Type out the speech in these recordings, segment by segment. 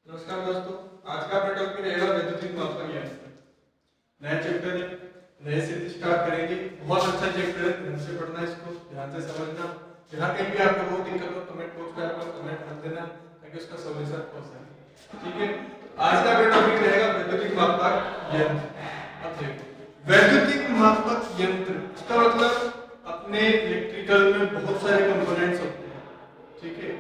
नमस्कार दोस्तों, आज का अपना टॉपिक रहेगा वैद्युतिक मापन यंत्र। नया चैप्टर है, नए से स्टार्ट करेंगे। बहुत अच्छा चैप्टर है, ध्यान से पढ़ना, इसको ध्यान से समझना। जहाँ कहीं भी आपको बहुत दिक्कत हो कमेंट बॉक्स में आपको कमेंट कर देना ताकि उसका सॉल्यूशन हो सके। ठीक है, आज का अपना टॉपिक रहेगा वैद्युतिक मापक यंत्र। अब देखो, वैद्युतिक मापक यंत्र इसका मतलब अपने इलेक्ट्रिकल में बहुत सारे कंपोनेंट्स होते हैं। ठीक है,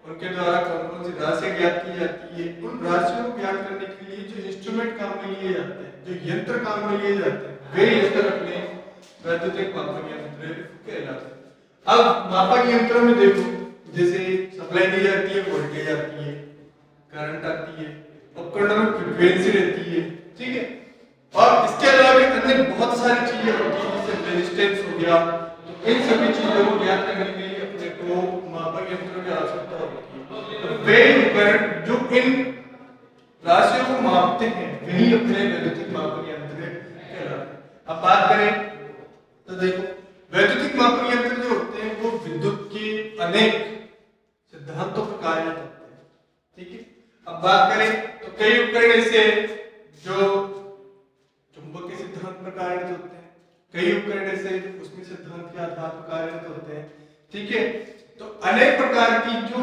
उनके द्वारा कौन कौन सी राशियां ज्ञात की जाती है, उन राशियों को ज्ञात करने के लिए जो इंस्ट्रूमेंट काम में लिए जाते हैं, जो यंत्र काम में लिए जाते हैं, वे यंत्र अपने वैद्युतिक मापक यंत्र कहलाते हैं। अब मापक यंत्रों में देखो, जैसे सप्लाई दी जाती है, वोल्टेज आती है, करंट आती है, उपकरणों में फ्रीक्वेंसी रहती है। ठीक है, और इसके अलावा भी अन्य बहुत सारी चीजें होती हैं, जैसे रेजिस्टेंस हो गया। तो इन सभी चीजों को ज्ञात करने के लिए अपने को मापक यंत्रों की आवश्यकता होती है। तो वे उपकरण जो इन राशियों को मापते हैं वही अपने वैद्युतिक मापक यंत्र कहलाते हैं। अब बात करें तो देखो, वैद्युतिक मापक यंत्र जो होते हैं वो विद्युत के अनेक सिद्धांतों पर कार्यरत होते हैं। ठीक है, अब बात करें तो कई उपकरण ऐसे जो चुंबक के सिद्धांत पर कार्यरत होते हैं, कई उपकरण ऐसे जो ऊष्मीय सिद्धांत के आधार पर कार्यरत होते हैं। ठीक है, तो अनेक प्रकार की जो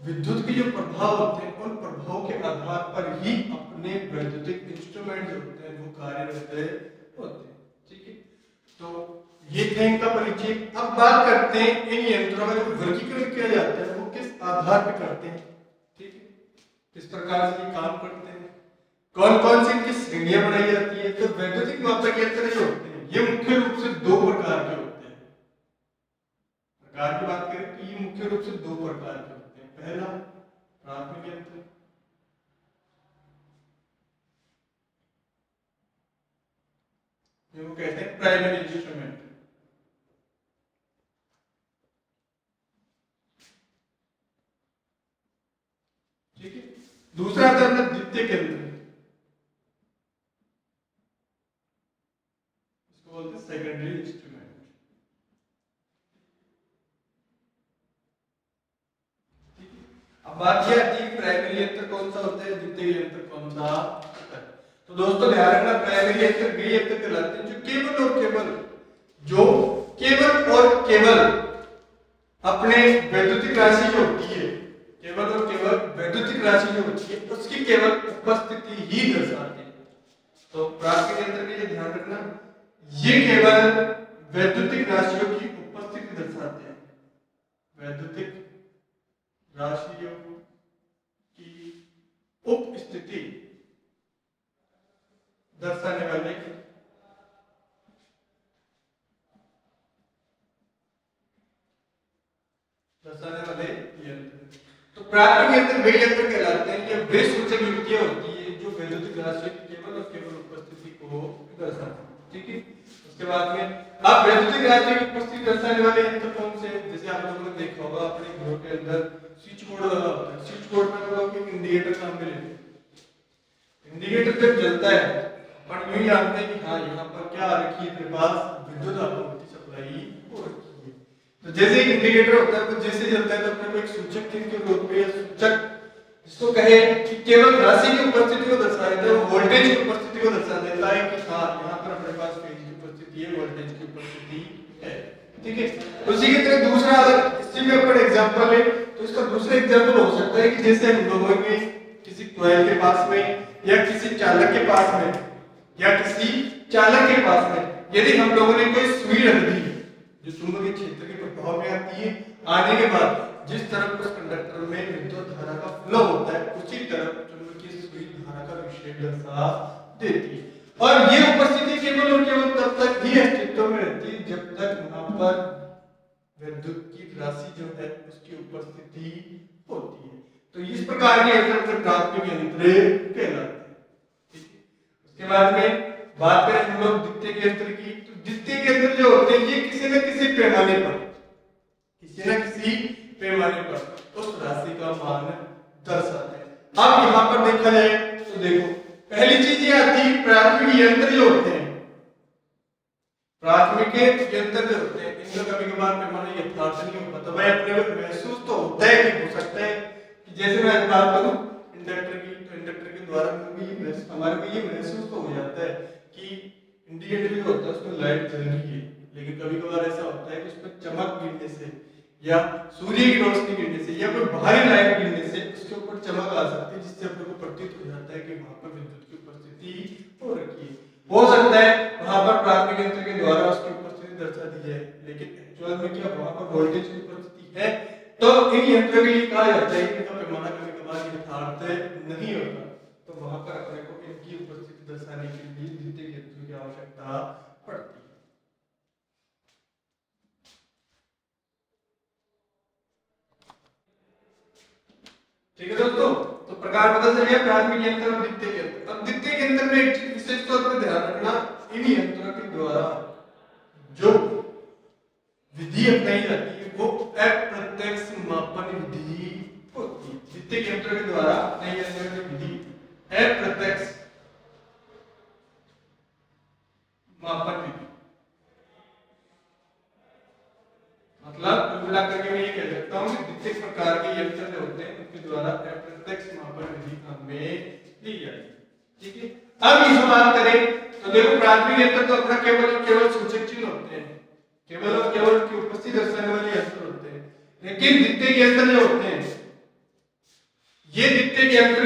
विद्युत के जो प्रभाव होते हैं, उन प्रभाव के आधार पर ही अपने वैद्युतिक इंस्ट्रूमेंट जो होते हैं वो कार्यरत होते हैं। ठीक है, तो ये थे इनका परिचय। अब बात करते हैं इन यंत्रों का जो वर्गीकरण किया जाता है वो किस आधार पर करते हैं। ठीक है, किस प्रकार से ये काम करते हैं, कौन कौन सी इनकी श्रेणियां बनाई जाती है। तो वैद्युतिक मापक यंत्र जो होते हैं ये मुख्य रूप से दो प्रकार के होते हैं। प्रकार की बात करें तो ये मुख्य रूप से दो प्रकार के होते हैं। पहला प्राथमिक यंत्र, जिनको कहते हैं प्राइमरी इंस्ट्रूमेंट। ठीक है, दूसरा आता है द्वितीयक यंत्र, इसको बोलते हैं सेकेंडरी इंस्ट्रूमेंट। अब बात यह आती है प्राइमरी यंत्र कौन सा होता है, द्वितीयक यंत्र कौन सा होता है। तो दोस्तों ध्यान रखना, प्राइमरी यंत्र वे यंत्र कहलाते हैं जो केवल और केवल अपने वैद्युतिक राशि जो होती है, केवल और केवल वैद्युतिक राशि जो होती है उसकी केवल उपस्थिति ही दर्शाते हैं। तो प्राथमिक यंत्र के लिए ध्यान रखना, ये केवल वैद्युतिक राशियों की उपस्थिति दर्शाते हैं, वैद्युतिक राशियों की उपस्थिति दर्शाने वाले यंत्र। तो प्राथमिक यंत्र वे यंत्र कहलाते हैं, ये वे सूचक युक्तियां होती है जो वैद्युतिक राशियों की केवल और केवल उपस्थिति को दर्शाते हैं। ठीक है, उसके बाद में अब वैद्युतिक राशियों की उपस्थिति दर्शाने वाले यंत्र कौन से हैं। जैसे आप लोगों ने देखा होगा अपने घरों के अंदर स्विच बोर्ड लगा होता है, स्विच बोर्ड में हम लोग एक इंडिकेटर काम में लेते हैं। इंडिकेटर जब जलता है अपन यूं ही जानते हैं कि हाँ यहाँ पर क्या आ रखी है, मेरे पास विद्युत आपूर्ति सप्लाई हो रखी है। तो जैसे एक इंडिकेटर होता है तो जैसे जलता है तो अपने को एक सूचक के रूप में, सूचक जिसको कहे कि केवल राशि की उपस्थिति को दर्शा देता है, वो वोल्टेज की उपस्थिति को दर्शा देता है कि हाँ यहाँ पर अपने पास फेज की उपस्थिति है, वोल्टेज की उपस्थिति है। ठीक है, उसी की तरह दूसरा अगर इसी में अपन एग्जांपल ले तो इसका दूसरा एग्जांपल हो सकता है कि जैसे हम लोगों ने किसी कॉइल के पास में या किसी चालक के पास में यदि हम लोगों ने कोई सुई रख दी जो चुंबकीय क्षेत्र के प्रभाव में आती है, आने के बाद जिस तरफ उस कंडक्टर में विद्युत धारा का फ्लो होता है उसी तरफ चुंबकीय सुई धारा का विक्षेप दर्शा देती है। और ये उपस्थिति केवल और केवल तब तक ही अस्तित्व में रहती है जब तक वहां पर विद्युत की राशि जो है उसकी उपस्थिति होती है। तो इस प्रकार के यंत्र प्राथमिक यंत्र कहलाते हैं। ठीक है, उसके बाद में बात करें हम लोग द्वितीयक यंत्र की, तो द्वितीयक यंत्र जो होते हैं ये किसी न किसी पैमाने पर उस राशि का मान दर्शाते हैं। अब यहाँ पर देखा जाए तो देखो, पहली चीज ये आती है प्राथमिक यंत्र जो होते हैं, प्राथमिक यंत्र जो होते हैं इनका कभी कभार पैमाना यथार्थ नहीं होता। तो भाई अपने को महसूस तो होता है कि हो सकता है कि जैसे मैं बात करूं इंडक्टर हमारे को ये महसूस तो हो जाता है कि इंडिकेटर जो होता है उसमें लाइट जल रही है, लेकिन कभी कभार ऐसा होता है कि उसमें चमक गिरने से या सूर्य की रोशनी गिरने से या कोई बाहरी लाइट गिरने से उसके ऊपर चमक आ सकती है, जिससे अपने को प्रतीत हो जाता है कि वहां पर विद्युत की उपस्थिति हो रखी है। हो सकता है वहां पर प्राथमिक यंत्र के द्वारा उसकी उपस्थिति दर्शा दी जाए, लेकिन एक्चुअल में क्या वहां पर वोल्टेज की उपस्थिति है? तो इन यंत्रों के लिए कहा जाता है कि इनका पैमाना कभी कभार यथार्थ नहीं होता, तो वहां पर अपने को इनकी उपस्थिति दर्शाने के लिए द्वितीयक यंत्रों की आवश्यकता पड़ती है। ठीक है दोस्तों, तो प्रकार पता चल गया प्राथमिक यंत्र और द्वितीयक यंत्र। अब द्वितीयक यंत्र में एक चीज विशेष तौर पर ध्यान रखना, इन यंत्रों के द्वारा जो विधि अपनाई जाती है वो अप्रत्यक्ष मापन विधि होती है। द्वितीयक यंत्र के द्वारा अपनाई जाने वाली विधि अप्रत्यक्ष मापन विधि, मतलब कुल मिलाकर के मैं ये कह सकता हूँ कि द्वितीयक प्रकार के यंत्र जो होते हैं उनके द्वारा अप्रत्यक्ष मापन विधि हमें दी जाती है। ठीक है, अब इस बात करें तो देखो प्राथमिक यंत्र तो अपना केवल और केवल सूचक चिन्ह होते हैं, केवल और केवल की उपस्थिति दर्शाने वाले यंत्र होते हैं, लेकिन द्वितीयक यंत्र जो होते हैं ये द्वितीयक यंत्र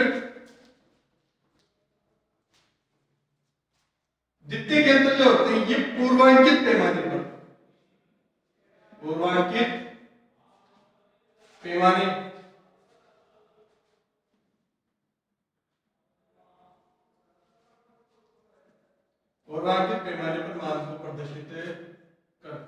जो होते हैं ये पूर्वांकित पैमाने पर मान को प्रदर्शित करते हैं।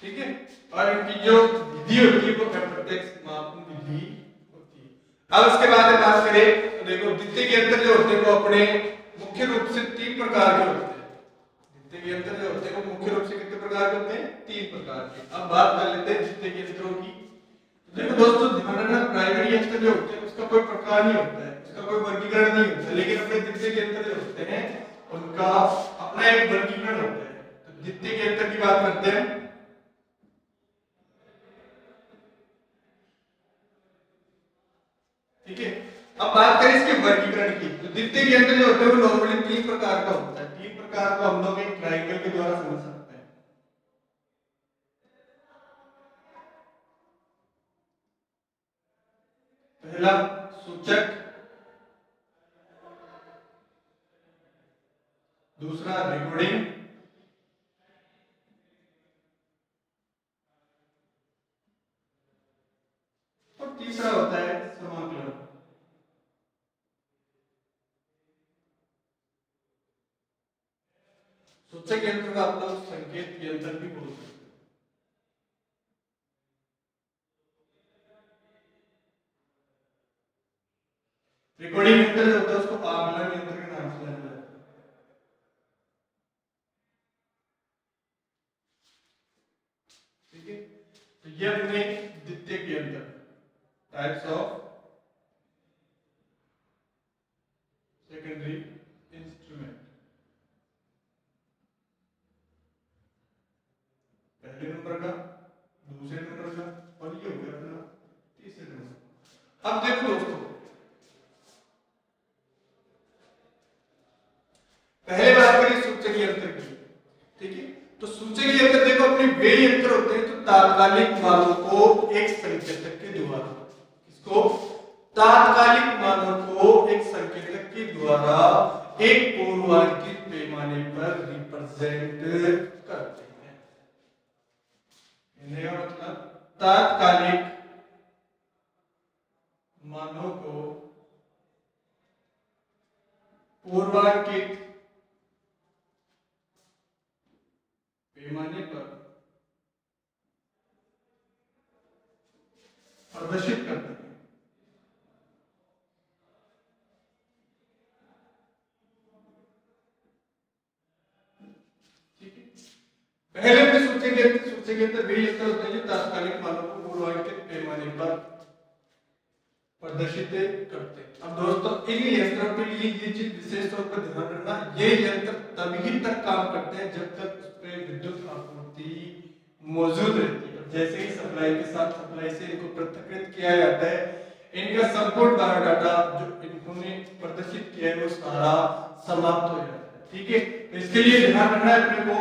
ठीक है, और इनकी जो विधि होती है वो अप्रत्यक्ष मापन विधि होती है। अब इसके बाद बात करें तो देखो द्वितीयक यंत्र जो होते हैं वो अपने मुख्य रूप से 3 प्रकार के होते हैं। द्वितीयक यंत्र जो होते हैं वो मुख्य रूप से कितने प्रकार के होते हैं? 3 प्रकार के। अब बात कर लेते हैं द्वितीयक यंत्रों की। तो देखो दोस्तों ध्यान रखना, प्राइमरी यंत्र जो होते हैं उसका कोई प्रकार नहीं होता है, उसका कोई वर्गीकरण नहीं होता, लेकिन अपने द्वितीयक यंत्र जो होते हैं उनका अपना एक वर्गीकरण होता है। तो द्वितीयक यंत्र की बात करते हैं। ठीक है, अब बात करें इसके वर्गीकरण की, तो द्वितीयक यंत्र जो होते हैं वो नॉर्मली 3 प्रकार का होता है। 3 प्रकार को हम लोग एक ट्रायंगल के द्वारा समझ सकते हैं। पहला सूचक, दूसरा रिकॉर्डिंग, और तीसरा होता है समाकलन। सूचक यंत्र का आप लोग संकेत यंत्र भी बोल सकते हैं। रिकॉर्डिंग यंत्र जो होता है उसको आकलन यंत्र के नाम से जाना जाता है। ठीक है, तो ये अपने द्वितीयक यंत्र टाइप्स ऑफ सेकेंडरी इंस्ट्रूमेंट। पहले नंबर का, दूसरे नंबर का, और ये हो गया अपना तीसरे नंबर। अब देखो दोस्तों, पहले बात करें सूचक यंत्र की। ठीक है, तो सूचक यंत्र देखो अपने वे यंत्र होते हैं तो तात्कालिक मानों को एक संकेतक के द्वारा, इसको तात्कालिक मानों को एक संकेतक के द्वारा एक पूर्वांकित पैमाने पर रिप्रेजेंट करते हैं। इन्हें मतलब तात्कालिक मानों को पूर्वांकित पैमाने पर प्रदर्शित करते हैं। ठीक है, पहले में सूचक यंत्र वे यंत्र होते हैं जो तात्कालिक मानों को पूर्वांकित पैमाने पर प्रदर्शित करते हैं। अब दोस्तों इन यंत्रों के लिए ये चीज विशेष तौर पर ध्यान रखना, ये यंत्र तभी तक काम करते हैं जब तक उस पर विद्युत आपूर्ति मौजूद रहती है। जैसे ही सप्लाई के साथ सप्लाई से इनको पृथक्कृत किया जाता है, इनका संपूर्ण बायोडाटा जो इन्होंने प्रदर्शित किया है वो सारा समाप्त हो जाता है। ठीक है, तो इसके लिए ध्यान रखना है अपने को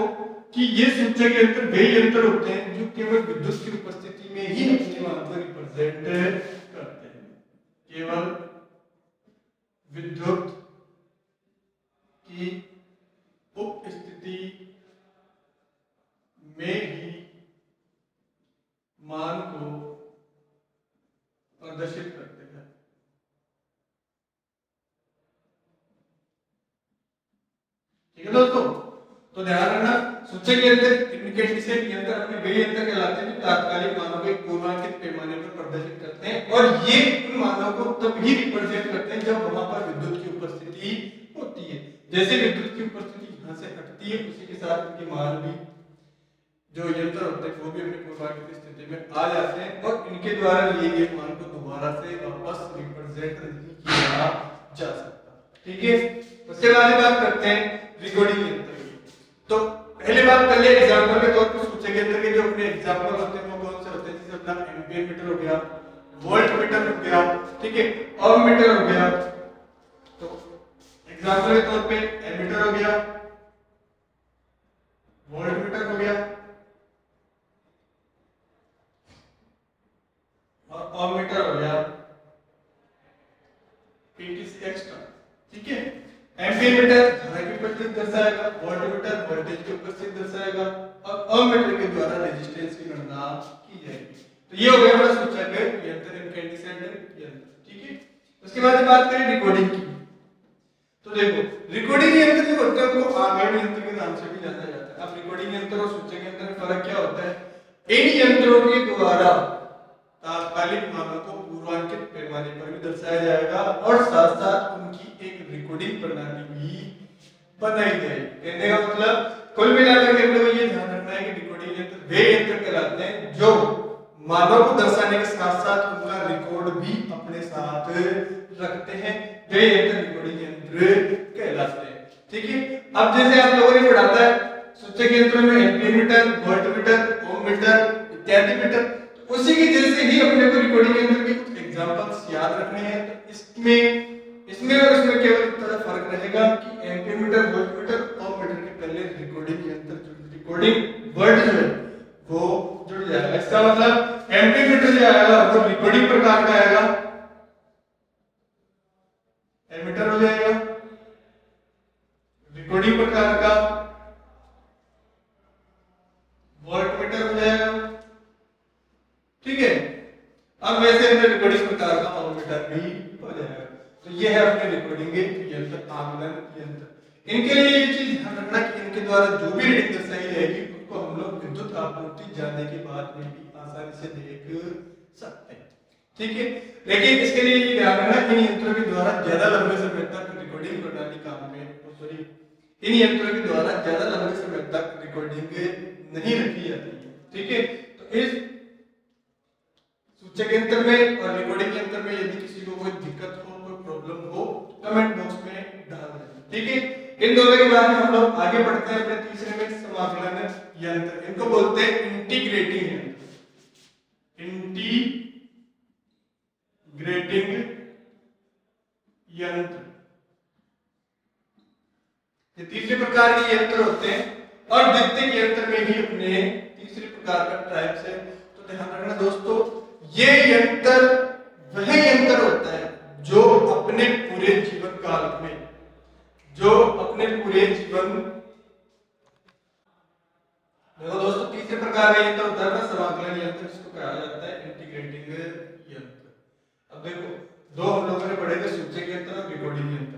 कि ये सूचक यंत्र वे यंत्र होते हैं जो केवल विद्युत की उपस्थिति में ही अपने मान को रिप्रेजेंट करते हैं। केवल विद्युत की उपस्थिति में ही मान को प्रदर्शित करते हैं। ठीक है दोस्तों, तो ध्यान रखना सूचक यंत्र इंडिकेशन यंत्र अपने वे यंत्र कहलाते हैं तात्कालिक मानों को एक पूर्वांकित पैमाने पर प्रदर्शित करते हैं, और ये उन मानों को तभी रिप्रेजेंट करते हैं जब वहां पर विद्युत की उपस्थिति होती है। जैसे विद्युत की उपस्थिति यहां से हटती है, उसी के साथ इनके मान भी जो यंत्र होते हैं वो भी अपने पूर्वांकित स्थिति में आ जाते हैं, और इनके द्वारा लिए गए मान को दोबारा से वापस रिप्रेजेंट नहीं किया जा सकता। ठीक है, उसके बाद बात करते हैं रिकॉर्डिंग यंत्र की। तो पहले बात कर ले एग्जांपल के तौर पर सूचक यंत्र के जो अपने एग्जांपल होते हैं वो कौन से होते हैं, जैसे अपना एम्पीयर मीटर हो गया, वोल्ट मीटर हो गया, ठीक है, ओम मीटर हो गया। तो एग्जांपल के तौर पे एमीटर हो गया, वोल्ट मीटर हो गया और ओम मीटर हो गया, पीटीसी एक्स्ट्रा। ठीक है, एम्पीयर मीटर धारा की उपस्थिति दर्शाएगा, वोल्ट मीटर वोल्टेज की उपस्थिति दर्शाएगा, और ओम मीटर के द्वारा रेजिस्टेंस की गणना की जाएगी। तो ये हो गया हमारा सूचक यंत्र इनकैंडिसेंट यंत्र। ठीक है, उसके बाद बात करें रिकॉर्डिंग की। तो देखो रिकॉर्डिंग यंत्र जो होते हैं उनको आगमन यंत्र के नाम से भी जाना जाता है। अब रिकॉर्डिंग यंत्र और सूचक यंत्र में फर्क क्या होता है, इन यंत्रों के द्वारा तात्कालिक मानों को पूर्वांकित पैमाने पर भी दर्शाया जाएगा और साथ साथ उनकी एक रिकॉर्डिंग प्रणाली भी बनाई जाएगी। कहने का मतलब कुल मिलाकर के हम लोग ये ध्यान रखना है कि रिकॉर्डिंग यंत्र वे यंत्र कहलाते हैं जो मानों को दर्शाने के साथ साथ उनका रिकॉर्ड भी अपने साथ रखते हैं, वे यंत्र रिकॉर्डिंग यंत्र कहलाते हैं। ठीक है, अब जैसे आप लोगों ने पढ़ा था सूचक यंत्रों में एम्पीयर मीटर, वोल्ट मीटर, ओम मीटर इत्यादि मीटर, उसी की जैसे ही अपने को रिकॉर्डिंग यंत्र के कुछ एग्जांपल्स याद रखने हैं। तो इसमें और इसमें केवल इतना फर्क रहेगा कि एम्पीयर मीटर, वोल्ट मीटर, ओम मीटर के पहले रिकॉर्डिंग यंत्र रिकॉर्डिंग वर्ड जो है वो जुड़ जाएगा। इसका मतलब एम्पीयर मीटर जो आएगा वो रिकॉर्डिंग प्रकार का आएगा, एमीटर हो जाएगा रिकॉर्डिंग प्रकार का, वोल्ट मीटर हो जाएगा। ठीक है, अब वैसे हमने रिकॉर्डिंग प्रकार का ओम मीटर भी हो जाएगा। तो ये है अपने रिकॉर्डिंग यंत्र, आकलन यंत्र। इनके लिए ये चीज ध्यान रखना कि इनके द्वारा जो भी रीडिंग दर्शाई जाएगी उसको हम लोग विद्युत आपूर्ति जाने के बाद में भी आसानी से देख सकते हैं। ठीक है, लेकिन इसके लिए ये ध्यान रखना इन यंत्रों के द्वारा ज्यादा लंबे समय तक रिकॉर्डिंग प्रणाली काम में इन यंत्रों के द्वारा ज्यादा लंबे समय तक रिकॉर्डिंग नहीं रखी जाती है। ठीक है, तो इस सूचक यंत्र में और रिकॉर्डिंग यंत्र में यदि किसी को कोई दिक्कत हो, कोई प्रॉब्लम हो, कमेंट बॉक्स में डाल दें। ठीक है, इन दोनों के बाद हम लोग आगे बढ़ते हैं अपने तीसरे में समाकलन यंत्र। इनको बोलते हैं इंटीग्रेटिंग यंत्र, इंटीग्रेटिंग यंत्र। ये तीसरे प्रकार के यंत्र होते हैं और द्वितीयक यंत्र में भी अपने तीसरे प्रकार का टाइप्स है। तो ध्यान रखना दोस्तों, ये यंत्र वह यंत्र होता है जो अपने पूरे जीवन काल में देखो दोस्तों तीसरे प्रकार का यंत्र होता है ना समाकलन यंत्र, जिसको कहा जाता है इंटीग्रेटिंग यंत्र। अब देखो दो हम लोगों ने पढ़े थे सूचक यंत्र और रिकॉर्डिंग यंत्र।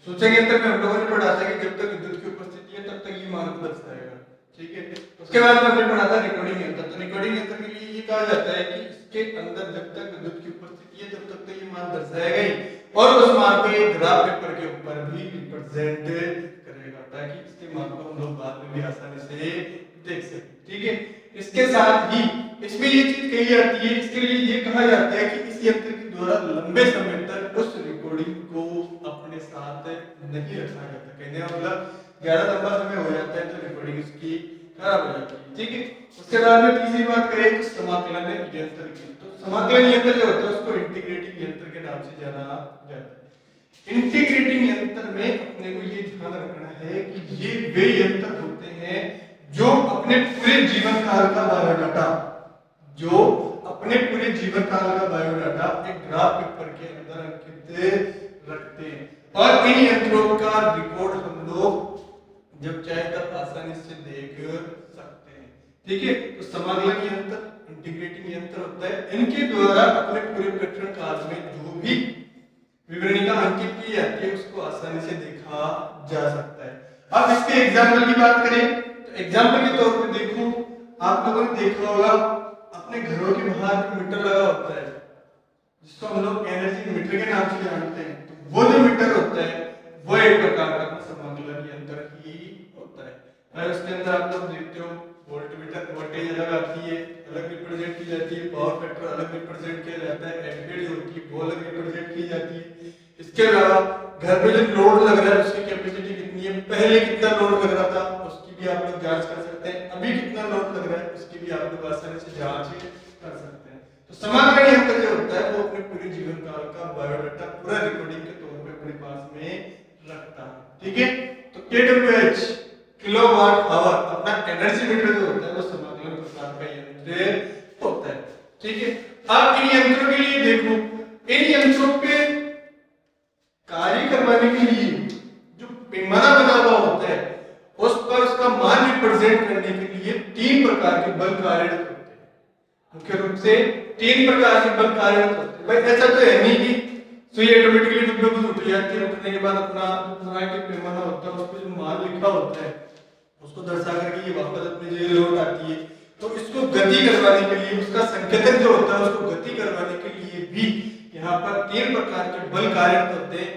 सूचक यंत्र में हम लोगों ने पढ़ा था कि जब तक विद्युत की उपस्थिति है तब तक ये मान को दर्शाएगा। ठीक है, उसके बाद हमने पढ़ा था रिकॉर्डिंग यंत्र। तो रिकॉर्डिंग यंत्र के लिए ये कहा जाता है कि इसके अंदर जब तक विद्युत की उपस्थिति है तब तक तो ये मान दर्शाएगा ही, और उस मान को एक ग्राफ पेपर के ऊपर भी रिप्रेजेंट करेगा ताकि इसके मान को हम लोग बाद में भी आसानी से देख सकें। ठीक है, इसके साथ ही इसमें ये चीज कही जाती है, इसके लिए ये कहा जाता है कि इस यंत्र के द्वारा लंबे समय तक उस रिकॉर्डिंग को अपने साथ नहीं रखा जाता। कहने का मतलब ज्यादा लंबा समय हो जाता है तो रिकॉर्डिंग इसकी खराब हो जाती है। ठीक है, उसके बाद में तीसरी बात करें तो समाकलन यंत्र की। तो समाकलन यंत्र जो होता है उसको इंटीग्रेटिंग यंत्र के नाम से जाना जाता है। इंटीग्रेटिंग यंत्र में अपने को ये ध्यान रखना है कि ये वे यंत्र होते हैं जो अपने पूरे जीवन काल का बायोडाटा एक ग्राफ पेपर के अंदर अंकित रखते हैं, और इन यंत्रों का रिकॉर्ड हम लोग जब चाहे तब आसानी से देख सकते हैं। ठीक है, तो समाकलन यंत्र, इंटीग्रेटिंग यंत्र होता है, इनके द्वारा अपने पूरे प्रकरण काल में जो भी विवरणिका अंकित की जाती है उसको आसानी से देखा जा सकता है। अब इसके एग्जाम्पल की बात करें तो एग्जाम्पल के तौर पर देखो, आप लोगों ने देखा होगा अपने घरों के बाहर मीटर लगा होता है जिसको हम लोग एनर्जी मीटर के नाम से जानते हैं। तो वो जो मीटर होता है वो एक प्रकार का समाकलन यंत्र ही होता है। और उसके अंदर आप लोग देखते हो वोल्ट मीटर, वोल्टेज अलग आती है, अलग रिप्रेजेंट की जाती है, पावर फैक्टर अलग रिप्रेजेंट किया जाता है, एम्पीयर जो होती है वो अलग रिप्रेजेंट की जाती है। इसके अलावा घर में जो लोड लग रहा है उसकी कैपेसिटी कितनी है, पहले कितना लोड लग रहा था उसकी भी आप लोग जांच कर सकते हैं, अभी कितना लोड लग रहा है उसकी भी आप लोग आसानी से जांच कर सकते हैं। तो समाकलन यंत्र जो होता है वो अपने पूरे जीवन काल का बायोडाटा पूरा रिकॉर्डिंग के तौर पे अपने पास में रखता है। ठीक है, तो kWh किलोवाट आवर अपना एनर्जी मीटर जो होता है वो समाकलन प्रकार का यंत्र होता है। ठीक है, अब इन यंत्रों के लिए देखो, इन यंत्रों पे कार्य करवाने के लिए जो पैमाना बना हुआ होता है उस पर उसका मान रिप्रेजेंट करने के लिए तीन प्रकार के बल कार्यरत होते हैं। मुख्य रूप से तीन प्रकार के बल कार्यरत होते हैं। भाई ऐसा तो है नहीं कि सुई ऑटोमेटिकली बिल्कुल उठ जाती है, उठने के बाद अपना जो पैमाना होता है उस पर जो मान लिखा होता है उसको दर्शा करके ये वापस अपनी जगह लौट आती है। तो इसको गति करवाने के लिए उसका संकेतक जो होता है उसको गति करवाने के लिए भी यहाँ पर तीन प्रकार के बल कार्यरत होते हैं।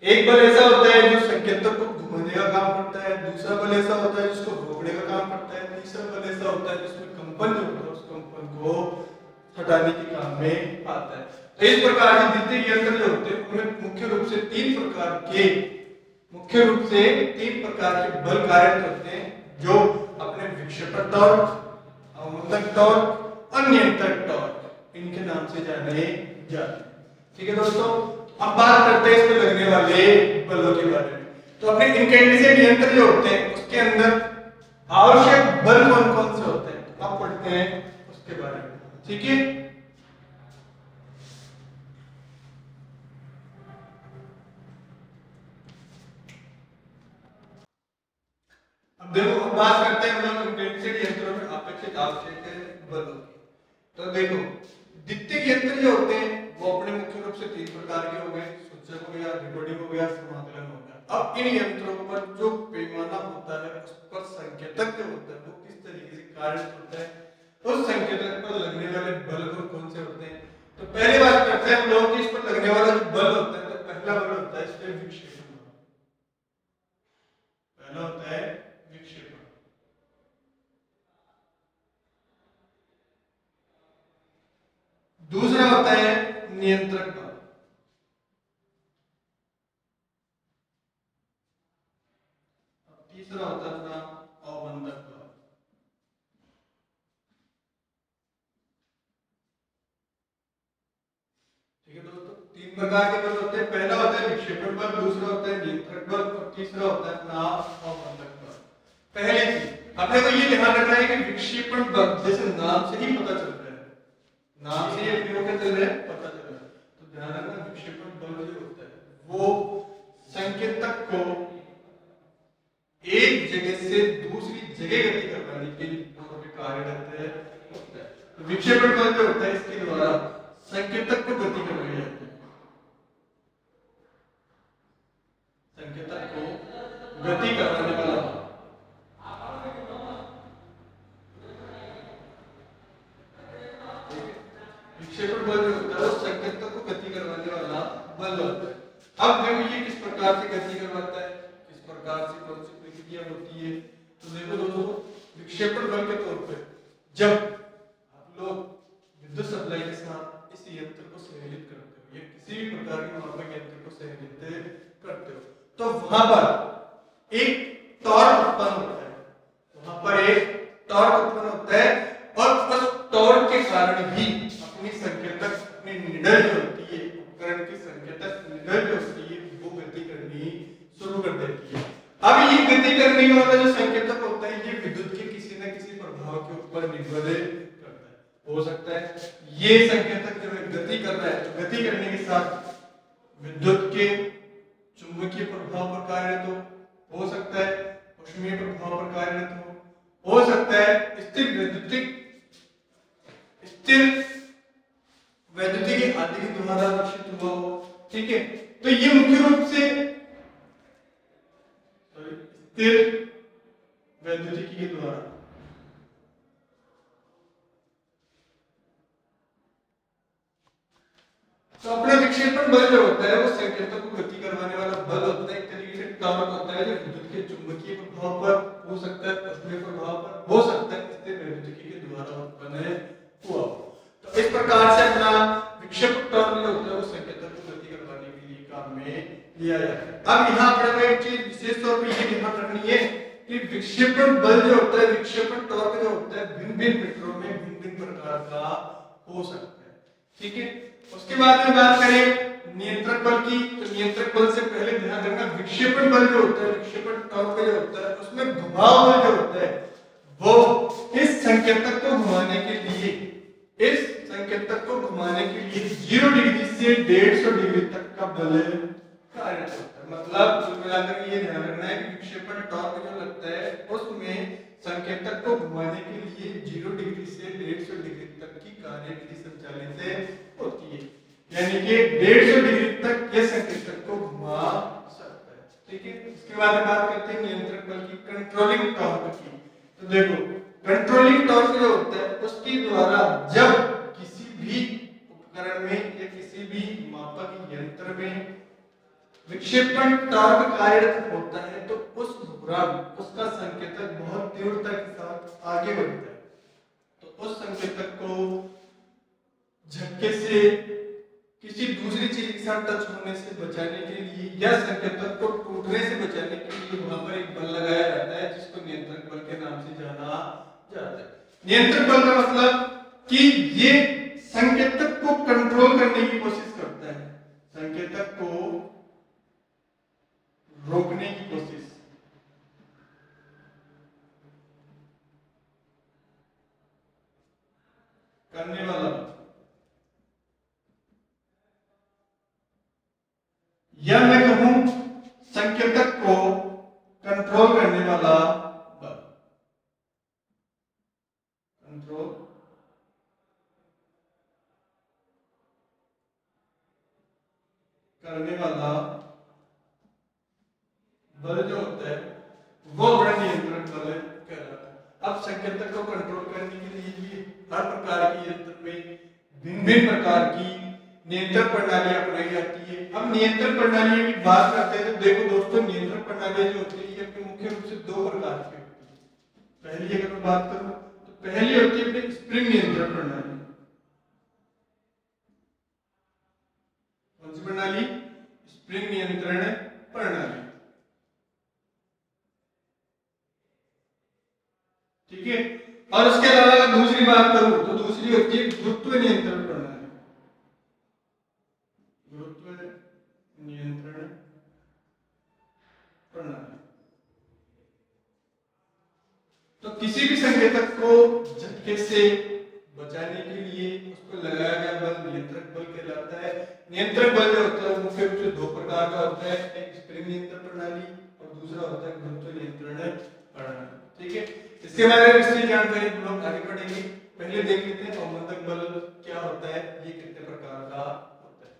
एक बल ऐसा होता है जो संकेतक को घुमाने का काम करता है, दूसरा बल ऐसा होता है जिसको रोकने का काम करता है, तीसरा बल ऐसा होता है जिसमें कंपन जो होता है उस कंपन को हटाने के काम में आता है। तो इस प्रकार के द्वितीय यंत्र जो होते हैं उनमें मुख्य रूप से तीन प्रकार के बल कार्यरत होते हैं जो अपने विक्षेपण टॉर्क, अवमंदक टॉर्क और नियंत्रक टॉर्क इनके नाम से जाने जाते हैं। ठीक है दोस्तों, अब बात करते हैं इस पे लगने वाले बलों के बारे में। तो अपने इनकैंडिसेंट यंत्र जो होते हैं उसके अंदर आवश्यक बल कौन कौन से होते हैं अब पढ़ते हैं उसके बारे में। ठीक है, अब देखो हम बात करते हैं हम लोग इनकैंडिसेंट यंत्रों में अपेक्षित आवश्यक बलों की। तो देखो द्वितीयक यंत्र जो होते हैं वो अपने मुख्य रूप से तीन प्रकार के हो गए, सूचक हो गया, रिकॉर्डिंग हो गया, समाकलन हो गया। अब इन यंत्रों पर जो पैमाना होता है उस पर संकेतक जो होता है वो किस तरीके से कार्य होता है, उस संकेतक पर लगने वाले बल कौन से होते हैं। तो पहले बात करते हैं हम लोग कि इस पर लगने वाला जो बल होता है, तो पहला बल होता है इस पे विक्षेपण। पहला होता है विक्षेपण। दूसरा होता है नियंत्रक बल। तीसरा होता है अपना अवमंदक बल। ठीक है दोस्तों, तीन प्रकार के बल होते हैं। पहला होता है विक्षेपण बल, दूसरा होता है नियंत्रक बल और तीसरा होता है अपना अवमंदक बल। पहले चीज अपने को ये ध्यान रखना है कि विक्षेपण बल जैसे नाम से ही पता चलता है, नाम से ही अपने को क्या चल रहा है पता चल रहा है। तो ध्यान रखना विक्षेपण बल जो होता है वो संकेतक को एक जगह से दूसरी जगह गति करवाने के लिए कार्यरत होता है। तो विक्षेपण बल जो होता है इसके द्वारा संकेतक को गति करवाई जाती है, संकेतक को गति करवाने वाला विक्षेपण बल जो होता है उस संकेतक को गति करवाने वाला बल होता है। अब देखो ये किस प्रकार से गति करवाता है, किस प्रकार से कौन सी प्रक्रिया होती है। तो देखो दोस्तों, विक्षेपण बल के तौर पे जब आप लोग विद्युत सप्लाई के साथ इस यंत्र को संचालित करते हैं करने वाला जो संकेतक होता है ये विद्युत के किसी न किसी प्रभाव के ऊपर निर्भर करता है। हो सकता है ये संकेतक जो है गति कर रहा है, तो गति करने के साथ विद्युत के चुंबकीय प्रभाव पर कार्यरत हो सकता है ऊष्मीय प्रभाव पर कार्यरत हो सकता है स्थिर वैद्युतिकी आदि के द्वारा विकसित हुआ हो। ठीक है, तो ये मुख्य रूप से स्थिर वैद्युतिकी के द्वारा तो अपना विक्षेपण बल जो होता है वो संकेतक को गति करवाने वाला बल होता है, एक तरीके से टॉर्क होता है जो विद्युत के चुंबकीय प्रभाव पर हो सकता है, ऊष्मीय प्रभाव पर हो सकता है, स्थिर वैद्युतिकी के द्वारा उत्पन्न हुआ। तो इस प्रकार से अपना विक्षेपक टॉर्क जो होता है वो संकेतक को गति करवाने के लिए काम में लिया जाता है। अब यहाँ पर एक चीज विशेष तौर पर ये ध्यान रखनी है कि विक्षेपण बल जो होता है, विक्षेपण टॉर्क जो होता है भिन्न-भिन्न मीटरों में भिन्न-भिन्न प्रकार का हो सकता है। ठीक है, उसके बाद में बात करें नियंत्रक बल की, तो नियंत्रक बल से पहले ध्यान रखना विक्षेपण बल जो होता है, विक्षेपण टॉर्क जो होता है उसमें घुमाव बल जो होता है वो इस संकेतक को घुमाने के लिए 0 डिग्री से 150 डिग्री तक का बल कार्य करता है। मतलब कुल मिलाकर ये ध्यान रखना है कि विक्षेपण टॉर्क जो लगता है उसमें संकेतक को घुमाने के लिए 0 डिग्री से 150 डिग्री तक की कार्यविधि संचालित होती है, यानी कि 150 डिग्री तक यह संकेतक को घुमा सकता है। ठीक है, इसके बाद बात करते हैं नियंत्रक बल की, कंट्रोलिंग टॉर्क की। तो देखो कंट्रोलिंग टॉर्क जो होता है उसके द्वारा जब किसी भी उपकरण में या किसी भी मापक यंत्र में विक्षेपण टॉर्क कार्यरत होता है तो उस दौरान उसका संकेतक बहुत तीव्रता के साथ आगे बढ़ता है। तो उस संकेतक को झटके से किसी दूसरी चीज के साथ टच होने से बचाने के लिए या संकेतक को टूटने से बचाने के लिए वहां पर एक बल लगाया जाता है जिसको नियंत्रक बल के नाम से जाना जाता है। नियंत्रक बल का मतलब कि ये संकेतक को कंट्रोल करने की कोशिश करता है, संकेतक को रोकने की कोशिश करने वाला, या मैं कहूं संकेतक को कंट्रोल करने वाला बल, कंट्रोल करने वाला बल जो होता है वो बड़ा नियंत्रण बल कहलाता है। अब संकेतक को कंट्रोल करने के लिए भी हर प्रकार की यंत्र में भिन्न-भिन्न प्रकार की नियंत्रण प्रणाली अपनाई जाती है। अब नियंत्रण प्रणाली की बात करते हैं तो देखो दोस्तों, नियंत्रण प्रणाली जो होती है ये अपने मुख्य रूप से 2 प्रकार की होती है। पहली अगर मैं बात करूं तो पहली होती है अपनी स्प्रिंग नियंत्रण प्रणाली। कौन सी प्रणाली? स्प्रिंग नियंत्रण प्रणाली। ठीक है, और उसके अलावा अगर दूसरी बात करूं तो दूसरी होती है गुरुत्व नियंत्रण प्रणाली। गुरुत्व नियंत्रण प्रणाली तो किसी भी संकेतक को झटके से बचाने के लिए उसको लगाया गया बल नियंत्रक बल कहलाता है। नियंत्रक बल जो होता है मुख्य रूप से 2 प्रकार का होता है, एक स्प्रिंग नियंत्रण प्रणाली और दूसरा होता है गुरुत्व नियंत्रण प्रणाली। ठीक है, इसके बारे में विस्तृत जानकारी हम लोग आगे पढ़ेंगे। पहले देख लेते हैं अवमंदक बल क्या होता है, ये कितने प्रकार का होता है।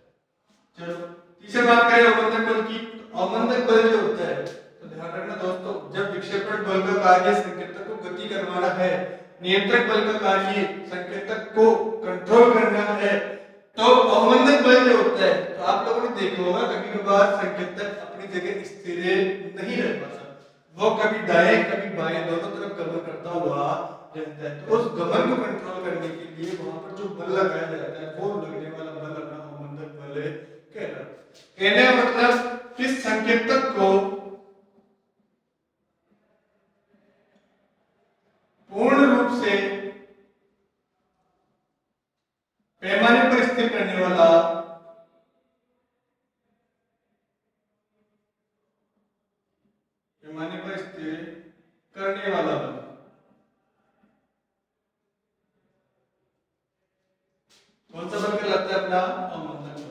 चलो तीसरी बात करें अवमंदक बल की। तो अवमंदक बल जो होता है तो ध्यान रखना दोस्तों, जब विक्षेपण बल का कार्य संकेतक को गति करवाना है, नियंत्रक बल का कार्य संकेतक को कंट्रोल करना है, तो अवमंदक बल जो होता है तो आप लोगों ने देखा होगा कभी कभार संकेतक अपनी जगह स्थिर नहीं रह पाता, वो कभी दाएं कभी बाएं दोनों तरफ गमन करता हुआ रहता है। तो उस गमन को कंट्रोल करने के लिए वहां पर जो बल लगाया जाता है वो लगने वाला बल अपना अवमंदक बल कहलाता है। कहने का मतलब कि संकेतक को पूर्ण रूप से पैमाने पर स्थिर करने वाला पैमाने पर स्थिर करने वाला बल। कौन सा बल कहलाता है? अपना अवमंदन बल।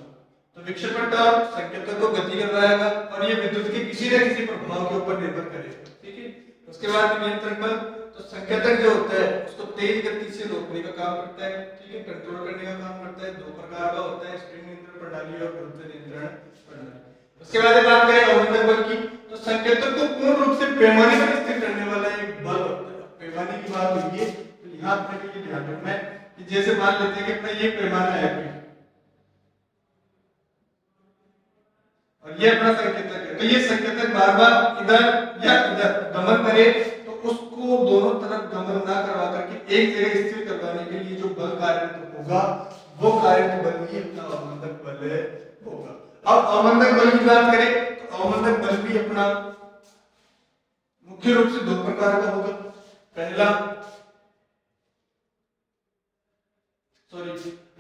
तो विक्षेपण टॉर्क संकेतक को गति करवाएगा और ये विद्युत के किसी न किसी प्रभाव के ऊपर निर्भर करेगा, ठीक है। उसके बाद नियंत्रण बल, तो संकेतक जो होता है उसको तेज गति से रोकने का काम करता है, ठीक है, कंट्रोल करने का काम करता है। दो प्रकार का होता है, स्प्रिंग नियंत्रण प्रणाली और गुरुत्व नियंत्रण प्रणाली। उसके बाद बात करें अवमंदन बल की, तो संकेतक को पूर्ण रूप से पैमाने पर स्थिर करने वाला एक बल होता है। पैमाने की बात हुई है तो यहाँ अपने के लिए ध्यान रखना है कि जैसे मान लेते हैं कि अपना ये पैमाना है और ये अपना संकेतक है, तो ये संकेतक बार बार इधर या इधर गमन करे तो उसको दोनों तरफ गमन ना करवा करके एक जगह स्थिर करवाने के लिए जो बल कार्य होगा वो कार्य बल ही अपना अवमंदक बल होगा। अब अवमंदक बल की बात करें तो अवमंदक बल भी अपना मुख्य रूप से दो प्रकार का होगा। पहला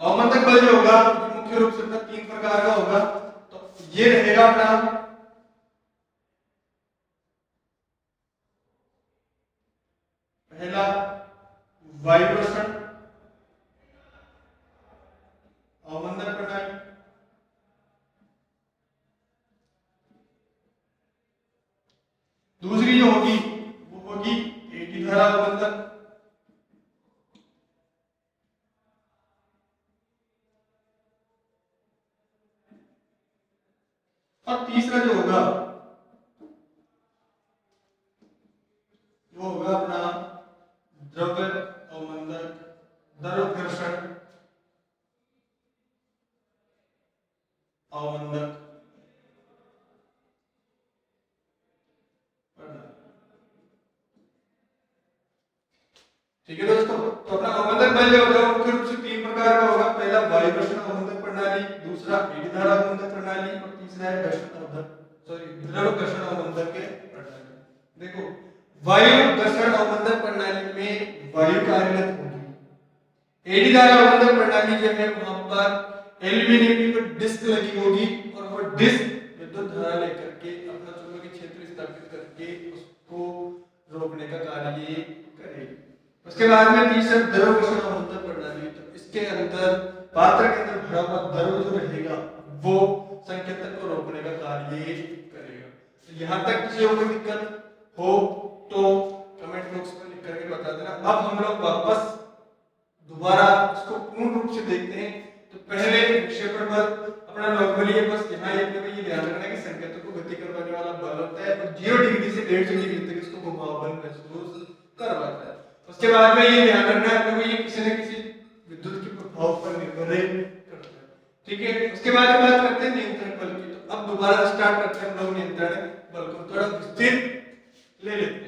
अवमंदक बल जो होगा मुख्य रूप से अपना तीन प्रकार का होगा। तो ये रहेगा अपना पहला वायुप्रसरण अवमंदन प्रणाली, दूसरी जो होगी वो होगी एडी धारा अवमंदन, और तीसरा जो होगा वो होगा अपना द्रव्य अवमंदक द्रव्यघर्षण अवमंदक प्रणाली। ठीक है दोस्तों, तो अपना अवमंदक बल जो होगा मुख्य रूप से तीन प्रकार का होगा। पहला वायुप्रसरण अवमंदक प्रणाली, दूसरा एडी धारा अवमंदक प्रणाली और तीसरा है द्रव घर्षण अवमंदक के प्रणाली। देखो वायु घर्षण अवमंदक प्रणाली में वायु कार्यरत होगी। एडी धारा अवमंदक प्रणाली जो है वहां पर एल्यूमिनियम की कोई डिस्क लगी होगी और वो डिस्क विद्युत धारा लेकर के अपना चुंबकीय क्षेत्र स्थापित करके उसको रोकने का कार्य करेगी। उसके बाद में तीसरा द्रव घर्षण अवमंदक प्रणाली, तो इसके अंदर पात्र के अंदर भरा हुआ द्रव जो रहेगा वो संकेतक को रोकने का कार्य करेगा। तो यहाँ तक किसी को दिक्कत हो तो कमेंट बॉक्स में लिख करके बता देना। अब हम लोग वापस दोबारा इसको पूर्ण रूप से देखते हैं। तो पहले विक्षेपण बल अपना नॉर्मली है, बस यहाँ ये ध्यान रखना है कि संकेतक को गति करवाने वाला बल होता है और 0 डिग्री से 150 डिग्री तक इसको घुमाव बल महसूस करवाता है। उसके बाद में ये ध्यान रखना है कि ये किसी न किसी विद्युत के प्रभाव पर निर्भर करता है, ठीक है। उसके बाद बात करते हैं नियंत्रण बल की। तो अब दोबारा स्टार्ट करते हैं हम लोग नियंत्रण बल को थोड़ा विस्तृत ले लेते हैं।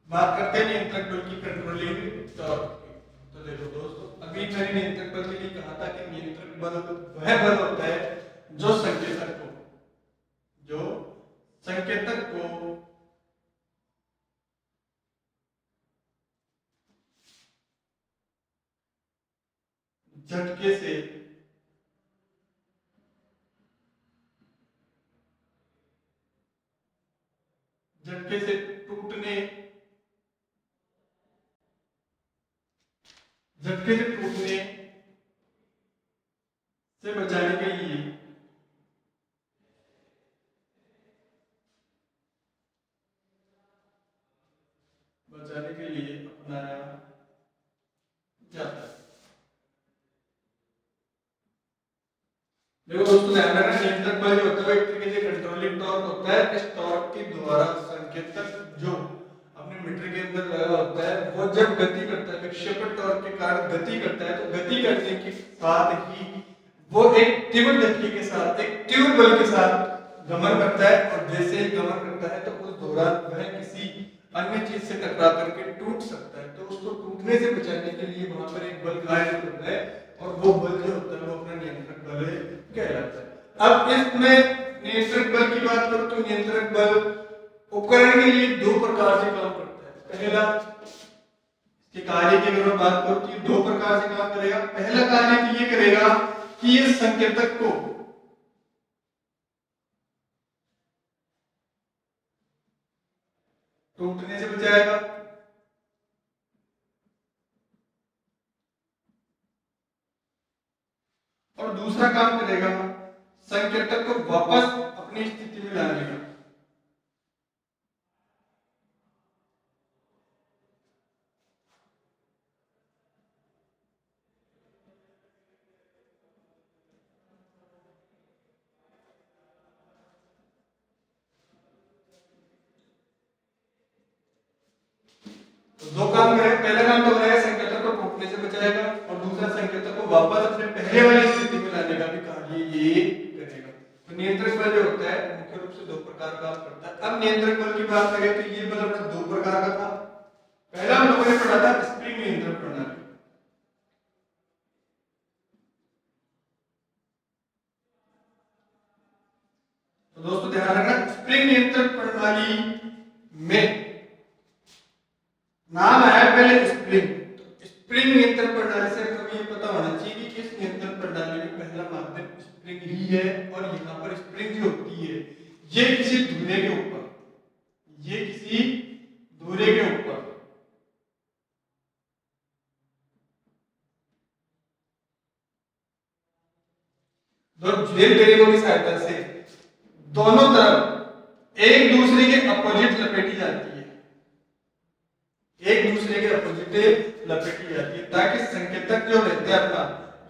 बात करते हैं नियंत्रक बल की, कंट्रोलिंग टॉर्क की। तो देखो दोस्तों, अभी मैंने नियंत्रक बल के लिए कहा था कि नियंत्रक बल वह बल होता है जो संकेतक को झटके से टूटने से बचाने के लिए अपनाया जाता है। देखो दोस्तों, ध्यान रखना, नियंत्रक बल जो होता है एक तरीके से कंट्रोलिंग टॉर्क होता है। इस टॉर्क के द्वारा संकेतक जो अपने मीटर के बल लगा होता है वो जब गति करता है, विक्षेपण टॉर्क के कारण गति करता है, तो गति करने के साथ ही वो एक तीव्र गति के साथ, एक तीव्र बल के साथ गमन करता है, और जैसे ही गमन करता है तो उस दौरान वह किसी अन्य चीज से टकरा करके टूट सकता है। तो उसको टूटने से बचाने के लिए वहां पर एक बल कार्य होता है, और वो बल जो होता है वो अपना नियंत्रक बल कहलाता है। अब इसमें नियंत्रक बल की बात करूं तो नियंत्रक बल उपकरण के लिए दो प्रकार से काम करता है। पहला, इसके कार्य की अगर मैं बात करूं तो ये दो प्रकार से काम करेगा। पहला कार्य तो ये करेगा कि ये संकेतक को टूटने से बचाएगा, और दूसरा काम करेगा संकेतक को वापस अपनी स्थिति में लाने का। तो दो काम करेगा, पहला काम तो करेगा संकेतक को टूटने से बचाएगा, और दूसरा संकेतक को वापस अपने पहले वाली स्थिति में लाने का भी कार्य ये करेगा। तो नियंत्रक बल जो होता है मुख्य रूप से दो प्रकार का काम करता है। अब नियंत्रक बल की बात करें तो ये बल अपना दो प्रकार का था। पहला हम लोगों ने पढ़ा था स्प्रिंग नियंत्रण प्रणाली। तो दोस्तों ध्यान रखना, स्प्रिंग नियंत्रण प्रणाली में नाम आया पहले स्प्रिंग। तो स्प्रिंग नियंत्रण प्रणाली से हमें ये पता होना चाहिए कि इस नियंत्रण प्रणाली में पहला माध्यम स्प्रिंग ही है, और यहाँ पर स्प्रिंग जो होती है ये किसी धुरे के ऊपर, ये किसी धुरे के ऊपर दो जेल बेरिंगों की सहायता से दोनों तरफ एक दूसरे के अपोजिट लपेटी जाती है, एक दूसरे के अपोजिट लपेटी जाती है, ताकि संकेतक जो रहते हैं अपना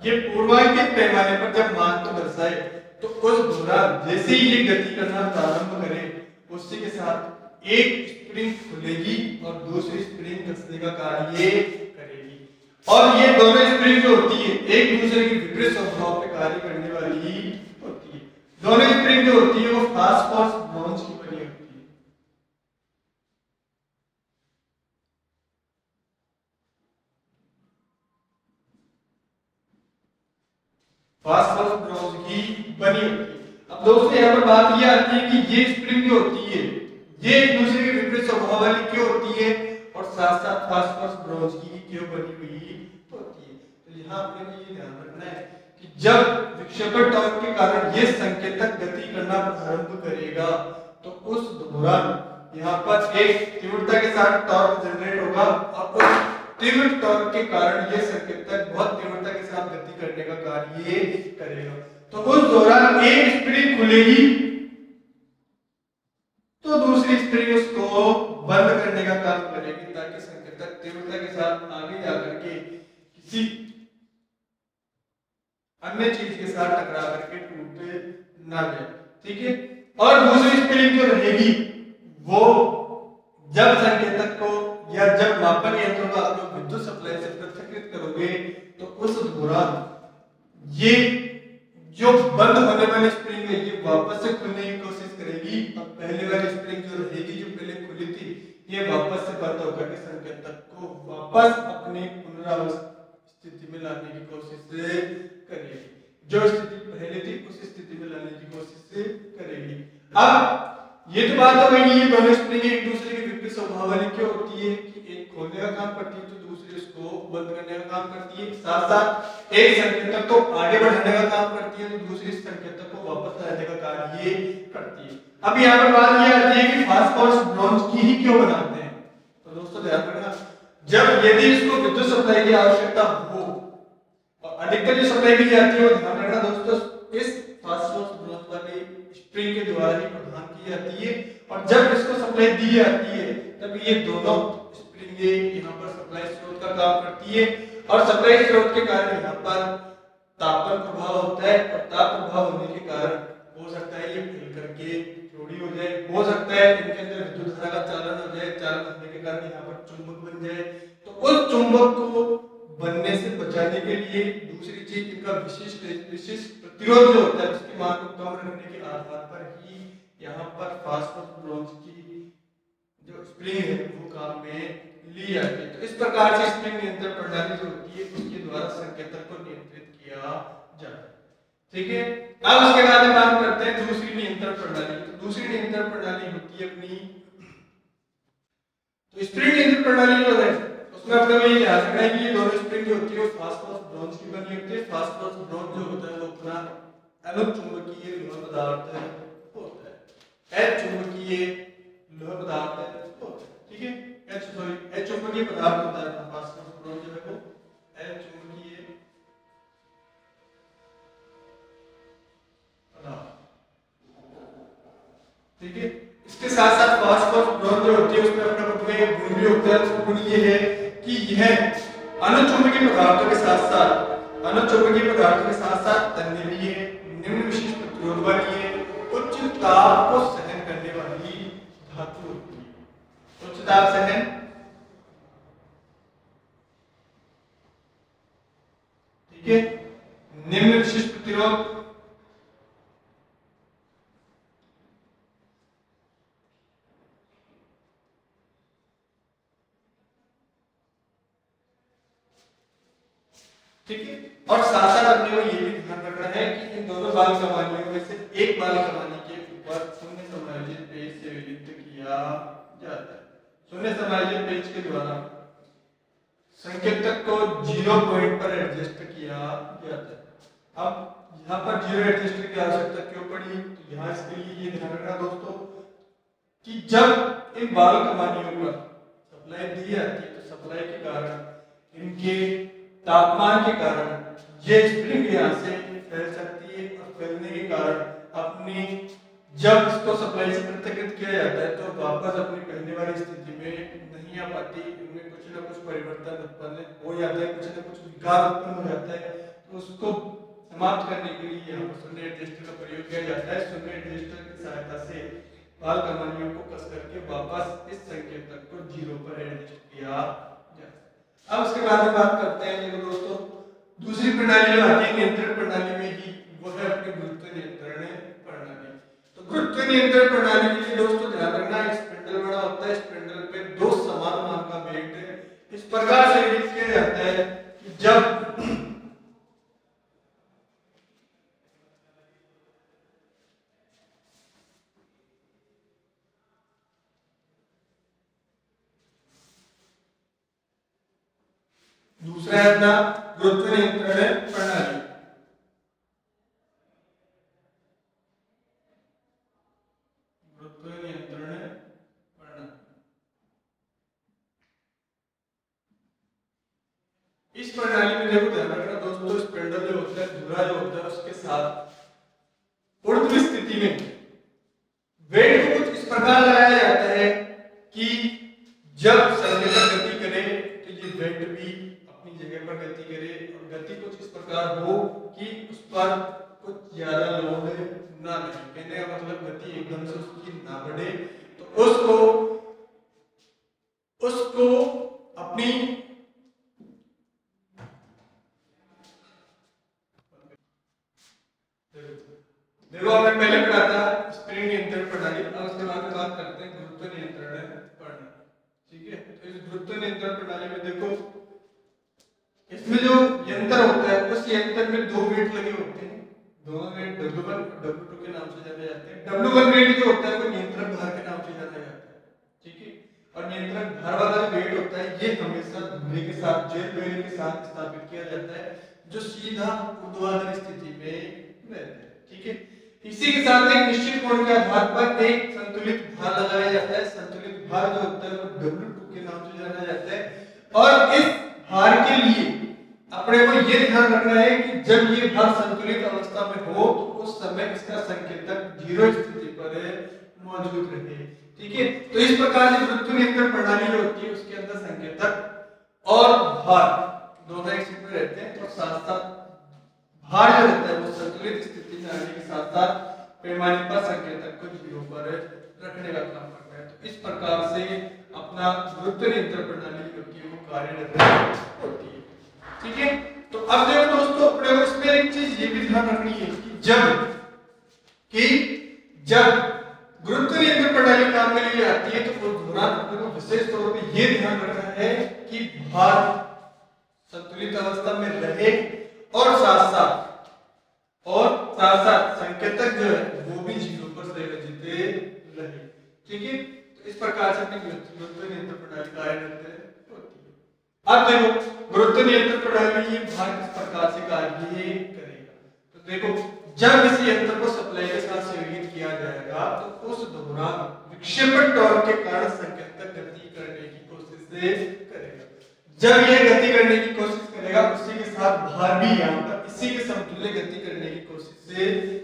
ये पूर्वांकित पैमाने पर जब मान को दर्शाए तो उस दौरान जैसे ही ये गति करना प्रारंभ करे उसी के साथ एक स्प्रिंग खुलेगी और दूसरी स्प्रिंग कसने का कार्य करेगी, और ये दोनों स्प्रिंग जो होती है एक दूसरे के विपरीत स्वभाव पे कार्य करने वाली होती है। दोनों स्प्रिंग जो होती है वो फास्ट ब्रॉन्ज की बनी होती है। फास्ट ब्रॉन्ज की बनी होती है। अब दोस्तों यहाँ पर बात ये आती है कि ये स्प्रिंग जो होती है ये एक दूसरे के विपरीत स्वभाव वाली क्यों होती है, और साथ साथ फास्ट ब्रॉन्ज की क्यों बनी हुई होती है। तो यहाँ आपने ये ध्यान रखना है कि जब विक्षेपण टॉर्क के कारण ये संकेतक गति करना प्रारंभ करेगा तो उस दौरान यहाँ पर एक तीव्रता के साथ टॉर्क जनरेट होगा, और उस तीव्र टॉर्क के कारण ये संकेतक बहुत तीव्रता के साथ गति करने का कार्य करेगा। तो उस दौरान एक स्प्रिंग खुलेगी तो दूसरी स्प्रिंग उसको बंद करने का काम करेगी, ताकि संकेतक तीव्रता के साथ आगे जाकर के किसी अन्य चीज के साथ टकरा करके टूटे ना जाए। ठीक है, और दूसरी स्प्रिंग जो रहेगी वो जब संकेतक को या जब मापन यंत्रों का आप लोग विद्युत सप्लाई से पृथक्कृत करोगे तो उस दौरान ये जो बंद होने वाली स्प्रिंग है ये वापस से खुलने की कोशिश करेगी, और पहले वाली स्प्रिंग जो रहेगी जो पहले खुली थी ये वापस से बंद होकर के संकेतक को वापस अपनी पुनरावस्थित स्थिति में लाने की कोशिश करेगी। जो स्थिति पहले थी उस स्थिति में लाने की कोशिश करेगी। अब ये तो बात हो गई, ये दोनों स्प्रिंग एक दूसरे के विपरीत स्वभाव वाली क्यों होती है कि एक खोलने का काम करती है तो दूसरी उसको बंद करने का काम करती है, साथ साथ एक संकेतक को आगे बढ़ाने का काम करती है तो दूसरी संकेतक को वापस लाने का कार्य करती है। अब यहाँ पर बात ये आती है कि फास्फोरस ब्रॉन्ज की ही क्यों बनाते हैं। तो दोस्तों ध्यान रखना, जब यदि इसको विद्युत सप्लाई की आवश्यकता हो और अधिकतर जो सप्लाई की जाती है वो ध्यान रखना दोस्तों इस फास्फोरस ब्रॉन्ज वाले स्प्रिंग के द्वारा ही प्रदान की जाती है, और जब इसको सप्लाई दी जाती है तब ये दोनों स्प्रिंग यहाँ पर सप्लाई स्रोत का काम करती है, और सप्लाई स्रोत के कारण यहाँ पर तापमान प्रभाव होता है, और ताप प्रभाव होने के कारण हो सकता है ये फैल करके चौड़ी हो जाए, हो सकता है इनके अंदर विद्युत धारा का चालन हो जाए, चालन होने के कारण यहाँ पर चुंबक बन जाए, तो उस चुंबक को बनने से बचाने के लिए दूसरी चीज इनका विशिष्ट प्रतिरोध जो होता है उसकी मान को कम रखने के आधार पर ही यहाँ पर फास्फोरस ब्रोंज की जो स्प्रिंग है वो काम में ली जाती है। तो इस प्रकार से स्प्रिंग नियंत्रण प्रणाली जो होती है उसके द्वारा संकेतक को नियंत्रित किया जाता है। ठीक है, अब उसके बाद हम बात करते हैं दूसरी नियंत्रण प्रणाली। तो दूसरी नियंत्रण प्रणाली होती है अपनी, तो स्प्रिंग नियंत्रण प्रणाली जो है उसमें अपने ये ध्यान रखना है कि ये दोनों स्प्रिंग जो होती है वो फास्फोरस ब्रोंज की बनी होती है। फास्फोरस ब्रोंज जो होता है वो अपना अनुप चुंबकीय लोह पदार्थ होता है, एच चुंबकीय लोह पदार्थ होता है। ठीक है, एच चुंबकीय पदार्थ होता है फास्फोरस ब्रोंज जो है वो एच चुंबकीय पदार्थ। ठीक है, इसके साथ साथ फास्फोरस ब्रोंज जो होती है उसमें अपना गुण भी होता है। तो गुण ये है कि यह अनुचुंबकीय पदार्थों के साथ साथ तन्य भी है, निम्न विशिष्ट प्रतिरोध वाली है, उच्च ताप को सहन करने वाली धातु होती है। उच्च ताप सहन, ठीक है, निम्न विशिष्ट प्रतिरोध, ठीक है। और साथ साथ अपने को ये भी ध्यान रखना है कि इन दोनों बाल कमानियों में से एक बाल कमानी के ऊपर शून्य समायोजित पेज से विलिप्त किया जाता है। शून्य समायोजित पेज के द्वारा संकेतक को 0 पॉइंट पर एडजस्ट किया जाता है। अब यहाँ पर 0 एडजस्ट की आवश्यकता क्यों पड़ी, तो यहाँ इसके लिए ये ध्यान रखना दोस्तों कि जब इन बाल कमानियों पर सप्लाई दी जाती है तो सप्लाई के कारण इनके तापमान के कारण ये स्प्रिंग यहाँ से फैल सकती है और फैलने के कारण अपनी जब इसको सप्लाई से पृथक्कृत किया जाता है तो वापस अपनी पहले वाली स्थिति में नहीं आ पाती। इनमें कुछ ना कुछ परिवर्तन उत्पन्न हो जाता है, कुछ ना कुछ विकार उत्पन्न हो जाता है। तो उसको समाप्त करने के लिए यहाँ पर शून्य एडजस्टर का प्रयोग किया जाता है। शून्य एडजस्टर की सहायता से बाल कमानियों को कस करके वापस इस संकेतक को 0 पर एडजस्ट किया जाता है। अब उसके बाद में बात करते हैं देखो दोस्तों दूसरी प्रणाली जो आती है नियंत्रण प्रणाली में ही, वो है अपनी गुरुत्व नियंत्रण प्रणाली। तो गुरुत्व नियंत्रण प्रणाली के लिए दोस्तों ध्यान रखना स्पिंडल बड़ा होता है, स्पिंडल पे 2 समान मान का वेट इस प्रकार से रिलीज किया जाता है कि जब दूसरा है अपना गुरुत्व नियंत्रण प्रणाली। गुरुत्व नियंत्रण प्रणाली इस प्रणाली में देखो ध्यान रखना दोस्तों स्पिंडल जो होता है धुरा जो होता है उसके साथ ऊर्ध्व स्थिति में वेट को कुछ इस प्रकार लगाया जाता है कि जब संकेतक गति करे तो ये वेट भी अपनी जगह पर गति करे और गति कुछ इस प्रकार हो कि उस पर कुछ ज्यादा लोड ना लगे। कहने का मतलब गति एकदम से उसकी ना बढ़े, तो उसको अपनी देखो हमने पहले पढ़ा था स्प्रिंग नियंत्रण प्रणाली। अब उसके बाद में बात करते हैं गुरुत्व नियंत्रण प्रणाली। ठीक है, तो इस गुरुत्व नियंत्रण प्रणाली में देखो इसमें जो यंत्र होता है उस यंत्र में 2 वेट लगे होते हैं। दोनों वेट W1 W2 के नाम से जाने जाते हैं। W1 वेट जो होता है वो नियंत्रण भार के नाम से जाना जाता है। ठीक है, और नियंत्रण भार वाला जो वेट होता है ये हमेशा धुरे के साथ जेल बेरिंग के साथ स्थापित किया जाता है जो सीधा ऊर्ध्वाधर स्थिति में रहता है। ठीक है, इसी के साथ एक निश्चित कोण के आधार पर एक संतुलित भार लगाया जाता है। संतुलित भार जो होता है वो W2 के नाम से जाना जाता है। और इस भार के लिए अपने को ये ध्यान रखना है कि जब ये भार संतुलित अवस्था में हो तो उस समय इसका संकेतक 0 स्थिति पर मौजूद रहे। ठीक है, तो इस प्रकार की गुरुत्व नियंत्रण प्रणाली जो होती है उसके अंदर संकेतक और भार दोनों एक स्थिति में रहते हैं और साथ साथ भार जो रहता है वो संतुलित स्थिति में आने के साथ साथ पैमाने पर संकेतक को 0 पर रखने का काम करता है। तो तो इस प्रकार से अपना गुरुत्व नियंत्रण प्रणाली जो होती है वो कार्यरत होती है। ठीक है, तो अब देखो दोस्तों, अपने को इसमें एक चीज ये भी ध्यान रखनी है कि जब गुरुत्व नियंत्रण प्रणाली काम में ली जाती है तो उस दौरान अपने को विशेष तौर पे ये ध्यान रखना है कि भार संतुलित अवस्था में रहे और साथ साथ संकेतक जो है वो भी 0 पर जीते रहे। ठीक है, तो इस प्रकार से अपनी गुरुत्व नियंत्रण प्रणाली कार्यरत होती है। अब देखो गुरुत्व नियंत्रण प्रणाली ये भार किस प्रकार से कार्य करेगा। तो देखो, जब इस यंत्र को सप्लाई के साथ संयोजित किया जाएगा तो उस दौरान विक्षेपण टॉर्क के कारण संकेतक गति करने की कोशिश करेगा। जब यह गति करने की कोशिश करेगा उसी के साथ भार भी यहाँ पर इसी के समतुल्य गति करने की कोशिश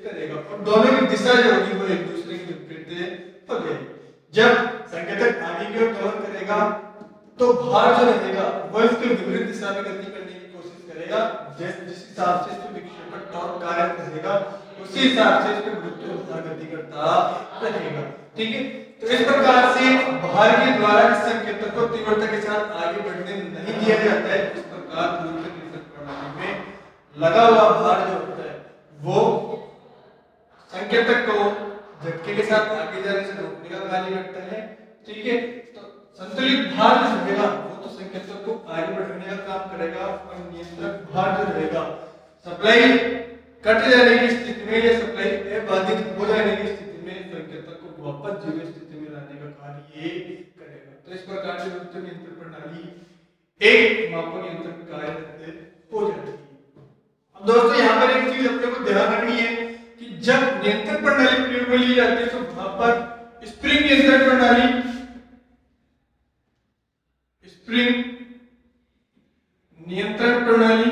करेगा और दोनों की दिशा जो होगी वो एक दूसरे के विपरीत हो जाएगी। जब संकेतक आगे की ओर दोलन करेगा तो भार जो रहेगा वो इसके विपरीत दिशा में गति करने की कोशिश करेगा। जिस हिसाब से इसमें विक्षेपण टॉर्क कार्य करेगा उसी हिसाब से इसमें गुरुत्व भार गति करता रहेगा। ठीक है, तो इस प्रकार से भार के द्वारा इस संकेतक को तीव्रता के साथ आगे बढ़ने नहीं दिया जाता है। इस प्रकार गुरुत्व नियंत्रण प्रणाली में लगा हुआ भार जो होता है वो संकेतक को झटके के साथ आगे जाने से रोकने का कार्य करता है। ठीक है, तो संतुलित भार जो रहेगा वो तो संकेतक को आगे बढ़ने का काम करेगा और नियंत्रक भार जो रहेगा सप्लाई कट जाने की स्थिति में या सप्लाई बाधित हो जाने की स्थिति में संकेतक को वापस 0 स्थिति में लाने का कार्य करेगा। तो इस प्रकार से गुरुत्व नियंत्रण प्रणाली एक मापक यंत्र कार्य हो जाती है। अब दोस्तों यहाँ पर एक चीज अपने को ध्यान रखनी है कि जब नियंत्रण प्रणाली प्रयोग में ली जाती है तो वहां पर स्प्रिंग नियंत्रण प्रणाली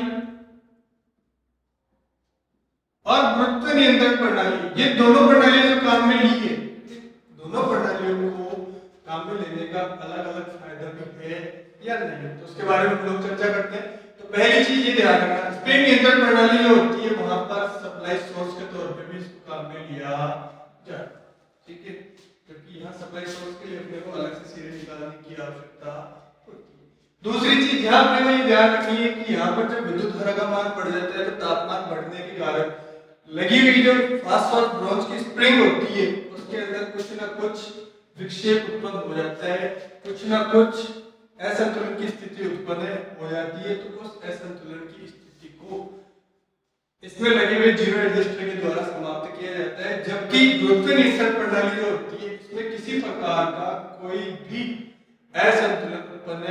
और गुरुत्व नियंत्रण प्रणाली, ये दोनों प्रणालियां जो काम में ली है, दोनों प्रणालियों को काम में लेने का अलग अलग फायदा भी है या नहीं, तो उसके बारे में हम लोग चर्चा करते हैं। तो पहली चीज ये ध्यान रखना, स्प्रिंग नियंत्रण प्रणाली जो होती है वहां पर सप्लाई सोर्स के तौर पे भी इसको काम में लिया जाए। ठीक है, क्योंकि यहाँ सप्लाई सोर्स के लिए अपने को अलग से सिरे निकालने की आवश्यकता होती है। दूसरी चीज यहाँ अपने को ये ध्यान रखनी है कि यहाँ पर जब विद्युत धारा का मान बढ़ जाता है तो तापमान बढ़ने के कारण लगी हुई जो फास्फोरस ब्रोंज की स्प्रिंग होती है उसके अंदर कुछ ना कुछ विक्षेप उत्पन्न हो जाता है, कुछ ना कुछ असंतुलन की स्थिति उत्पन्न हो जाती है। तो उस असंतुलन की स्थिति को इसमें लगे हुए जीरो रजिस्टर के द्वारा समाप्त किया जाता है। जबकि गुरुत्व नियंत्रण प्रणाली जो होती है इसमें किसी प्रकार का कोई भी असंतुलन उत्पन्न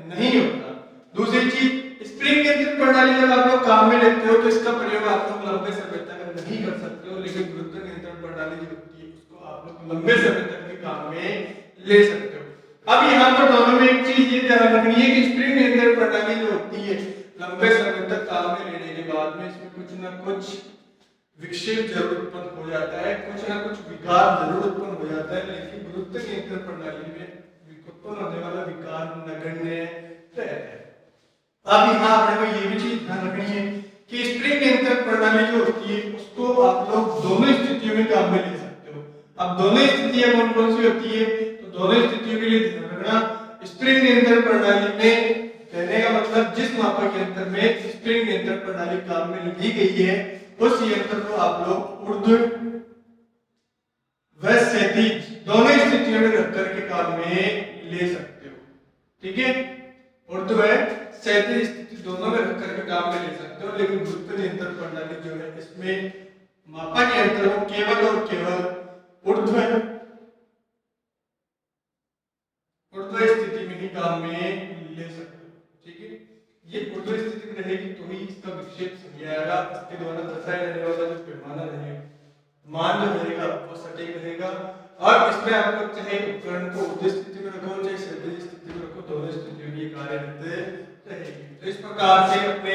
नहीं होता। दूसरी चीज, स्प्रिंग नियंत्रण प्रणाली जब आप लोग काम में लेते हो तो इसका प्रयोग आप लोग लंबे समय तक नहीं कर सकते हो, लेकिन गुरुत्व नियंत्रण प्रणाली जो होती है उसको आप लोग लंबे समय तक भी काम में ले सकते हो। अब यहाँ पर दोनों में एक चीज ये ध्यान रखनी है कि स्प्रिंग नियंत्रण प्रणाली जो होती है लंबे समय तक काम में लेने के बाद में इसमें कुछ ना कुछ विक्षेप जरूर उत्पन्न हो जाता है, कुछ ना कुछ विकार जरूर उत्पन्न हो जाता है, लेकिन गुरुत्व नियंत्रण प्रणाली में उत्पन्न होने वाला विकार नगण्य रहता है। अब यहाँ अपने को ये भी चीज ध्यान रखनी है कि स्प्रिंग नियंत्रण प्रणाली जो होती है उसको आप लोग दोनों स्थितियों में काम में ले सकते हो। अब दोनों स्थितियां कौन कौन सी होती है, तो दोनों स्थितियों के लिए ध्यान रखना, स्प्रिंग नियंत्रण प्रणाली में कहने का मतलब जिस मापक यंत्र में स्प्रिंग नियंत्रण प्रणाली काम में ली गई है उस यंत्र को आप लोग ऊर्ध्व व क्षैतिज दोनों स्थितियों में रख करके काम में ले सकते हो। ठीक है, ऊर्ध्व व क्षैतिज स्थिति दोनों में रख करके काम में ले सकते हो, लेकिन गुरुत्व नियंत्रण प्रणाली जो है इसमें मापक यंत्र को केवल और केवल ऊर्ध्व स्थिति में ही काम में ले सकते हो। ठीक है, ये ऊर्ध्व स्थिति में रहेगी तो ही इसका विक्षेप सही आएगा, इसके द्वारा दर्शाया जाने वाला जो पैमाना रहेगा मान जो रहेगा वो सटीक रहेगा। और इसमें आप लोग चाहे उपकरण को ऊर्ध्व स्थिति में रखो चाहे क्षैतिज स्थिति में रखो, दोनों स्थितियों में कार्य रहेगी। तो इस प्रकार से अपने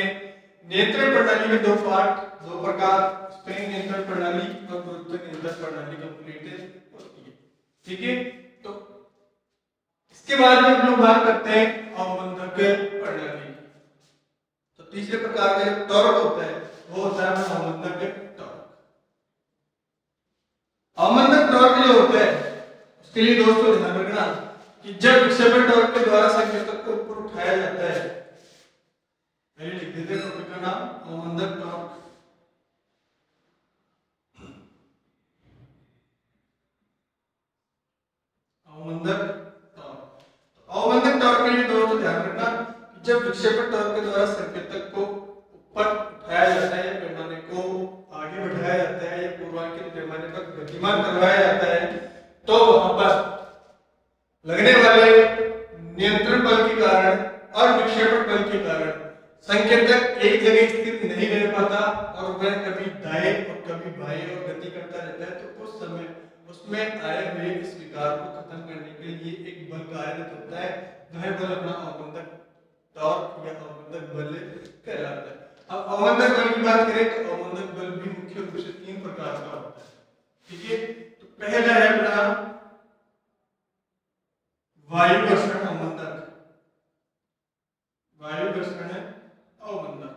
नियंत्रण प्रणाली में दो प्रकार, स्प्रिंग नियंत्रण प्रणाली और गुरुत्व नियंत्रण प्रणाली कंप्लीट होती है। ठीक है, तो इसके बाद में हम लोग बात करते हैं अवमंदक प्रणाली। तो तीसरे प्रकार का टॉर्क होता है वो होता है अवमंदक टॉर्क। अवमंदक टॉर्क जो होता है उसके लिए दोस्तों ध्यान रखना रखना कि जब विक्षेपण टॉर्क के द्वारा संकेतक को ऊपर उठाया जाता है, पहले लिख देते हैं टॉपिक का नाम अवमंदक टॉर्क। अवमंदक टॉर्क, अवमंदक टॉर्क के लिए दोस्तों ध्यान रखना कि जब विक्षेपण टॉर्क के द्वारा संकेतक को ऊपर उठाया जाता है या पैमाने को आगे बढ़ाया जाता है या पूर्वांकित पैमाने पर गतिमान करवाया जाता है, तो वहां पर लगने वाले नियंत्रण बल के कारण और विक्षेपण बल के कारण संकेतक एक जगह स्थिर नहीं रह पाता और वह कभी दाएं और कभी बाएं और गति करता रहता है। तो उस समय उसमें आए हुए इस विकार को खत्म करने के लिए एक बल कार्यरत होता है, वह बल अपना अवमंदक टॉर्क या अवमंदक बल कहलाता है। अब अवमंदक बल की बात करें तो अवमंदक बल भी मुख्य रूप से 3 प्रकार का होता है, ठीक है। तो पहला है अपना वायु घर्षण अवमंदक, वायु घर्षण अवमंदक।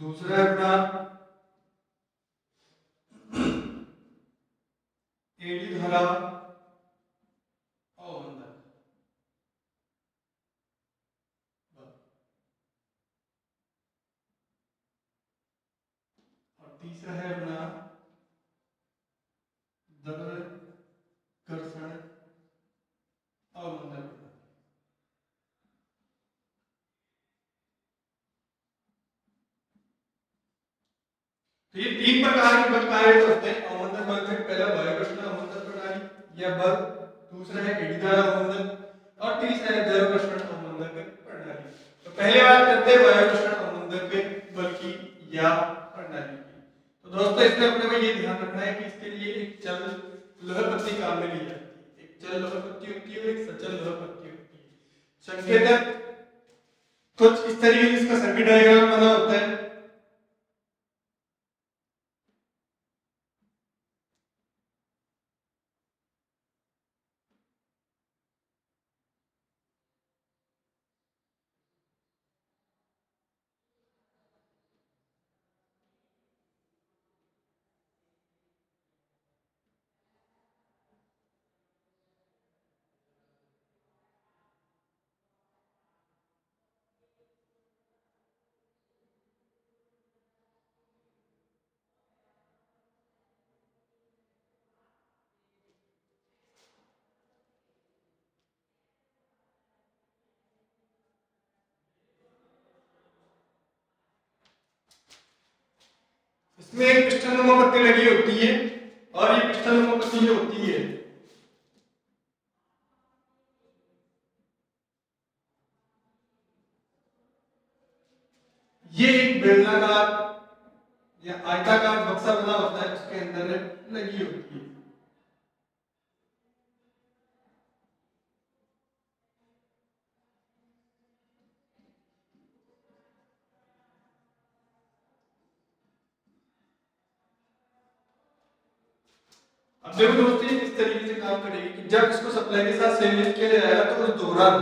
दूसरा है अपना एडी धारा अवमंदक, और तीसरा है अपना द्रव घर्षण अवमंदक। तो ये 3 प्रकार के बल कार्य होते हैं अवमंदक बल में। पहला वायु घर्षण अवमंदक प्रणाली या बल, दूसरा है एडी धारा अवमंदक और तीसरा है द्रव घर्षण अवमंदक प्रणाली। तो पहले बात करते हैं वायु घर्षण अवमंदक बल की या प्रणाली की। तो दोस्तों इसमें अपने को ये ध्यान रखना है कि इसके लिए एक चल लोह पत्ती काम में ली जाती है, एक चल लोह पत्ती होती है और एक सचल लोह पत्ती होती है। संकेतक कुछ इस तरीके से इसका सर्किट डायग्राम बना होता है। इसमें एक पिस्टन नुमा पत्ती लगी होती है और ये पिस्टन नुमा पत्ती जो होती है ये एक बेलनाकार या आयताकार बक्सा बना होता है, उसके अंदर लगी होती है। अब देखो दोस्तों ये किस तरीके से काम करेगी कि जब इसको सप्लाई के साथ संयोजित किया जाएगा तो उस दौरान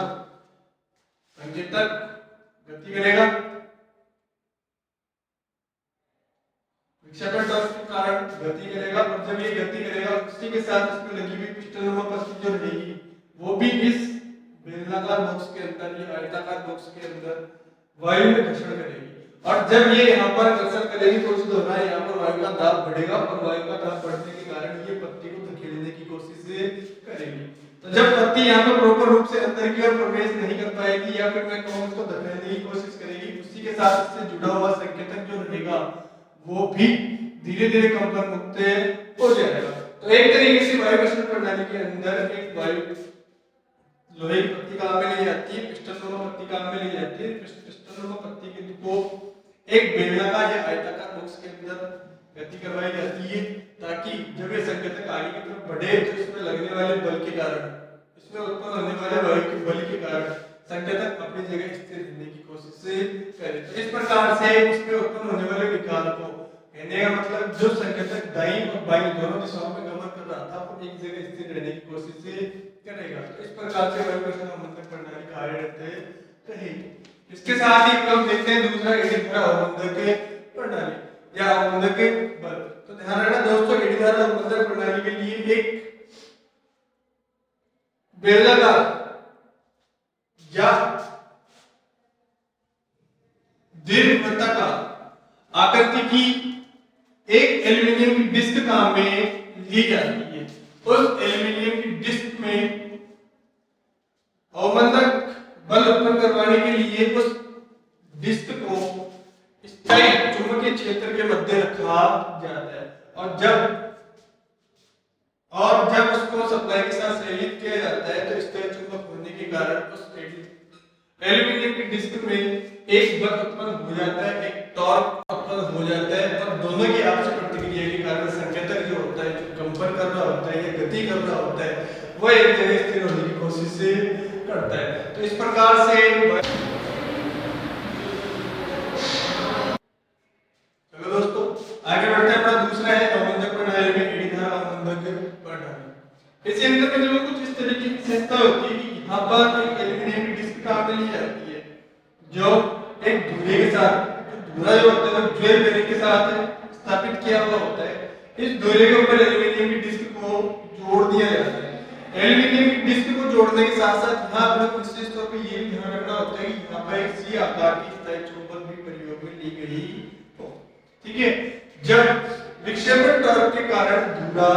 संकेतक गति करेगा, विक्षेपण टॉर्क के कारण गति करेगा, और जब ये गति करेगा उसी के साथ इसमें लगी हुई पिस्टन नुमा पत्ती जो रहेगी वो भी इस बेलनाकार बॉक्स के अंदर या आयताकार बॉक्स के अंदर वायु में घर्षण करेगी। और जब ये यहाँ पर घर्षण करेगी तो उस दौरान यहाँ पर वायु का दाब बढ़ेगा और वायु का दाब बढ़ने के कारण ये पत्ती को धकेलने की कोशिश करेगी। तो जब पत्ती यहाँ पर प्रॉपर रूप से अंदर की ओर प्रवेश नहीं कर पाएगी या फिर मैं कहूँ इसको धकेलने की कोशिश करेगी, उसी के साथ इससे जुड़ा हुआ संकेतक जो रहेगा वो भी धीरे धीरे कंपन मुक्त हो जाएगा। तो एक तरीके से वायु घर्षण प्रणाली के अंदर एक वायु लोहे की पत्ती काम में ली जाती है, पिस्टन नुमा पत्ती काम में ली जाती है। पिस्टन नुमा पत्ती के को एक बेलनाकार या आयताकार बॉक्स के अंदर गति करवाई जाती है ताकि जब ये संकेतक आगे की तरफ बढ़े तो इसमें लगने वाले बल के कारण, इसमें उत्पन्न होने वाले वायु के बल के कारण संकेतक अपनी जगह स्थिर रहने की कोशिश करे। तो इस प्रकार से इसमें उत्पन्न होने वाले विकार को कहने का मतलब जो संकेतक दाईं और बाईं दोनों दिशाओं में गमन कर रहा था वो एक जगह स्थिर रहने की कोशिश करेगा। तो इस प्रकार से वायु घर्षण अवमंदक प्रणाली कार्यरत रहेगी। इसके साथ ही हम देखते हैं दूसरा एडी धारा अवमंदक प्रणाली या अवमंदक बल। तो ध्यान रखना दोस्तों एडी धारा अवमंदक प्रणाली के लिए एक बेलनाकार या दीर्घवृत्ताकार आकृति की एक एल्यूमिनियम की डिस्क काम में ली जाती है। उस एल्यूमिनियम की डिस्क में अवमंदक बल उत्पन्न करवाने के लिए उस डिस्क को स्थायी चुंबकीय क्षेत्र के मध्य रखा जाता है और जब उसको सप्लाई के साथ संयोजित किया जाता है तो स्थायी चुंबक होने के कारण उस एल्यूमिनियम की डिस्क में एक बल उत्पन्न हो जाता है, एक टॉर्क उत्पन्न हो जाता है और दोनों की आपसी प्रतिक्रिया के कारण संकेतक जो होता है, जो कंपन कर रहा होता है या गति कर रहा होता है, वो एक जगह स्थिर होने की कोशिश से करता है। तो इस प्रकार से चलो दोस्तों आगे बढ़ते हैं। अपना दूसरा है अवमंदक प्रणाली में एड़ी धारा अवमंदक प्रणाली। इस यंत्र में जो कुछ इस तरीके की विशेषता होती है कि यहाँ पर एक एल्यूमिनियम की डिस्क काम में ली जाती है जो एक धुरे के साथ, धुरा जो होता है वो ज्वेल बेरिंग के साथ स्थापित किया हुआ होता है। इस धुरे के ऊपर एल्यूमिनियम की डिस्क को जोड़ दिया जाता है। एल्यूमिनियम की डिस्क को जोड़ने के साथ साथ यहाँ पर विशेष तौर पर ये भी ध्यान रखना होता है कि यहाँ पर एक सी आकार की स्थायी चुंबक भी प्रयोग में ली गई हो। ठीक है, जब विक्षेपण टॉर्क के कारण धुरा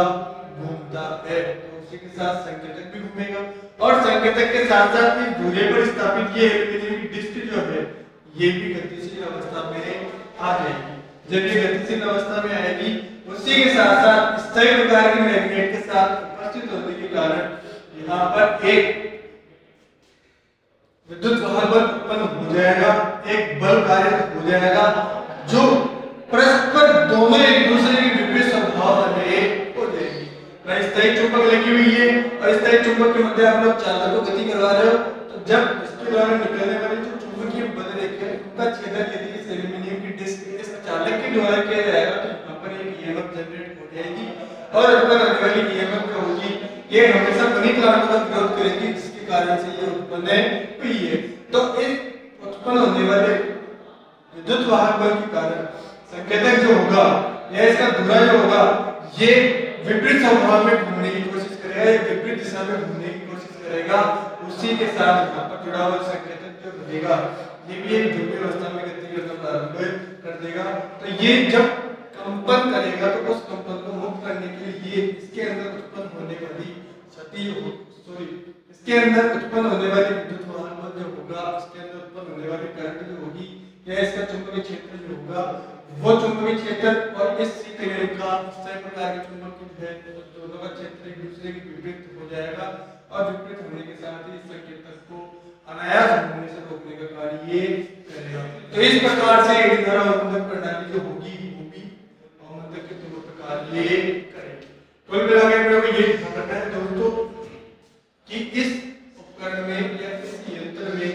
घूमता है तो उसी के साथ संकेतक भी घूमेगा और संकेतक के साथ साथ इस धुरे पर स्थापित ये एल्यूमिनियम की डिस्क जो है ये भी गतिशील अवस्था में आ जाएगी। जब ये गतिशील अवस्था में आएगी उसी के साथ साथ स्थायी प्रकार के मैग्नेट के साथ उपस्थित होने के कारण यहाँ पर एक विद्युत वाहक बल उत्पन्न हो जाएगा, एक बल कार्य हो जाएगा जो परस्पर दोनों एक दूसरे के विपरीत स्वभाव वाले हो जाएंगे। स्थायी चुंबक लगी हुई है और स्थायी चुंबक के मध्य आप लोग चालक को गति करवा रहे हो तो जब इसके द्वारा निकलने वाली जो चुंबकीय बल रेखा है उनका छेदन यदि इस एल्यूमिनियम की डिस्क इस चालक के द्वारा किया जाएगा तो यहाँ पर एक ईएमएफ जनरेट हो जाएगी और उत्पन्न होने वाली ईएमएफ क्या होगी, ये हमेशा वही कारकों का विरोध करेगी जिसके कारण से ये उत्पन्न हुई है। तो इस उत्पन्न होने वाले विद्युत वाहक बल के कारण संकेतक जो होगा या इसका धुरा जो होगा ये विपरीत स्वभाव में घूमने की कोशिश करेगा, विपरीत दिशा में घूमने की कोशिश करेगा। उसी के साथ यहाँ पर जुड़ा हुआ संकेतक जो रहेगा ये भी एक ध्रुवीय अवस्था में गति करना प्रारंभ कर देगा। तो ये जब कंपन करेगा तो उस कंपन को मुक्त करने के लिए इसके अंदर उत्पन्न होने वाली इसके अंदर उत्पन्न होने वाली विद्युत वाहक बल जो होगा, इसके अंदर उत्पन्न होने वाली करंट जो होगी या इसका चुंबकीय क्षेत्र जो होगा वो चुंबकीय क्षेत्र और इस सीट का सही प्रकार के चुंबक है तो दोनों का क्षेत्र एक दूसरे के विपरीत हो जाएगा और विपरीत होने के साथ ही इस संकेतक को अनायास घूमने से रोकने का कार्य ये करेगा। तो इस प्रकार से एड़ी धारा अवमंदक प्रणाली जो होगी वो भी अवमंदक के दोनों प्रकार ये करेगी। कुल मिला के हम लोग ये ध्यान रखना है दोस्तों कि इस उपकरण में या इस यंत्र में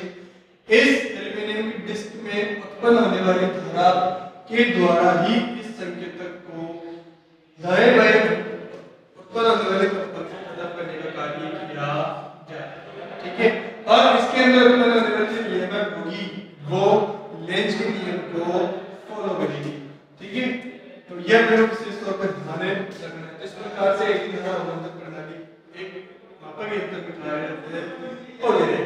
इस एल्यूमिनियम की डिस्क में उत्पन्न होने वाली धारा के द्वारा ही इस संकेतक को दाएं बाएं उत्पन्न होने वाले कंपन को खत्म करने का कार्य किया जाए। ठीक है, और इसके अंदर उत्पन्न होने वाली जो ईएमएफ होगी वो लेंज के नियम को फॉलो करेगी। ठीक है, तो यह मेरे विशेष तौर पर ध्यान रखना है। इस प्रकार से एक धारा अवमंदक प्रणाली एक मापक यंत्र में कार्य करते हैं और ये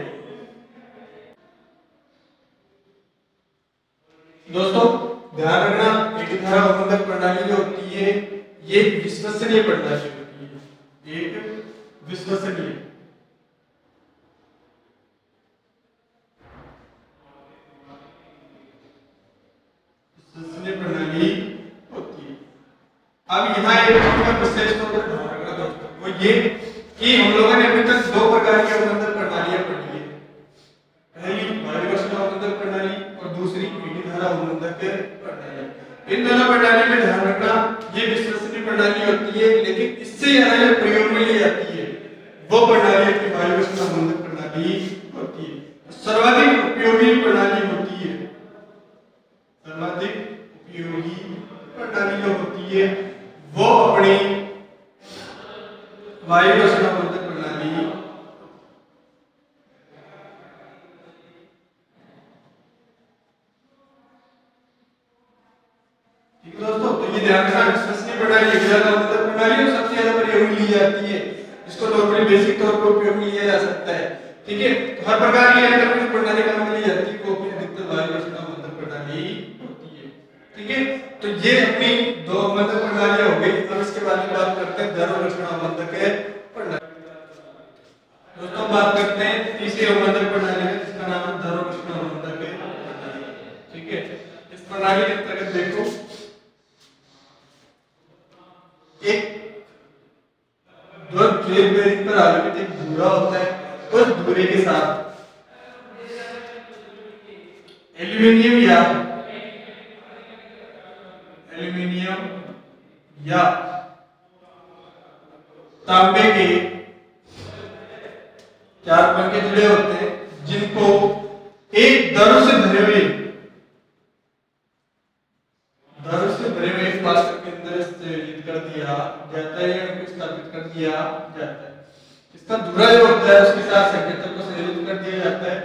दोस्तों ध्यान रखना एड़ी धारा अवमंदक प्रणाली जो होती है ये विश्वसनीय प्रणाली होती है, एक विश्वसनीय प्रणाली होती है। अब यहाँ एक चीज का विशेष तौर पर ध्यान रखना दोस्तों वो ये कि हम लोगों ने अभी तक दो प्रकार की अवमंदक प्रणालियां पढ़ी है, पहली वायुवर्ण अवमंदक प्रणाली और दूसरी एड़ी धारा अवमंदक प्रणाली। इन दोनों प्रणाली में ध्यान रखना ये विश्वसनीय प्रणाली होती है लेकिन इससे ज्यादा जो प्रयोग में ली जाती है वो प्रणाली अपनी वायुवर्ण अवमंदक प्रणाली होती है। सर्वाधिक उपयोगी प्रणाली होती है, सर्वाधिक उपयोगी प्रणाली जो होती है वो अपनी वायुवर्ण अवमंदक प्रणाली। ठीक है दोस्तों, तो ये ध्यान रखना विश्वसनीय प्रणाली एड़ी धारा अवमंदक प्रणाली इसको नॉर्मली बेसिक तौर पर उपयोग में लिया जा सकता है। ठीक है, तो हर प्रकार की एंटरप्रेन्योर प्रणाली काम में ली जाती है, वो अपनी अधिकतर वायु रचना अवमंदन प्रणाली होती है। ठीक है, तो ये अपनी दो अवमंदन प्रणालियां हो गई। अब इसके बारे में बात करते हैं ध्रुव रचना अवमंदक प्रणाली। दोस्तों बात करते हैं तीसरी अवमंदन प्रणाली है जिसका नाम है ध्रुव रचना अवमंदक प्रणाली। ठीक है, इस प्रणाली के अंतर्गत देखो एक जो ट्रेन बेरिंग पर आयोजित एक धुरा होता है, उस धुरे के साथ एल्यूमीनियम या तांबे के चार पंखे जुड़े होते हैं, जिनको एक दर से भरे हुए पात्र के अंदर संयोजित कर दिया जाता है या उनको स्थापित कर दिया जाता है। इसका धुरा जो होता है उसके साथ संकेतक को संयोजित कर दिया जाता है।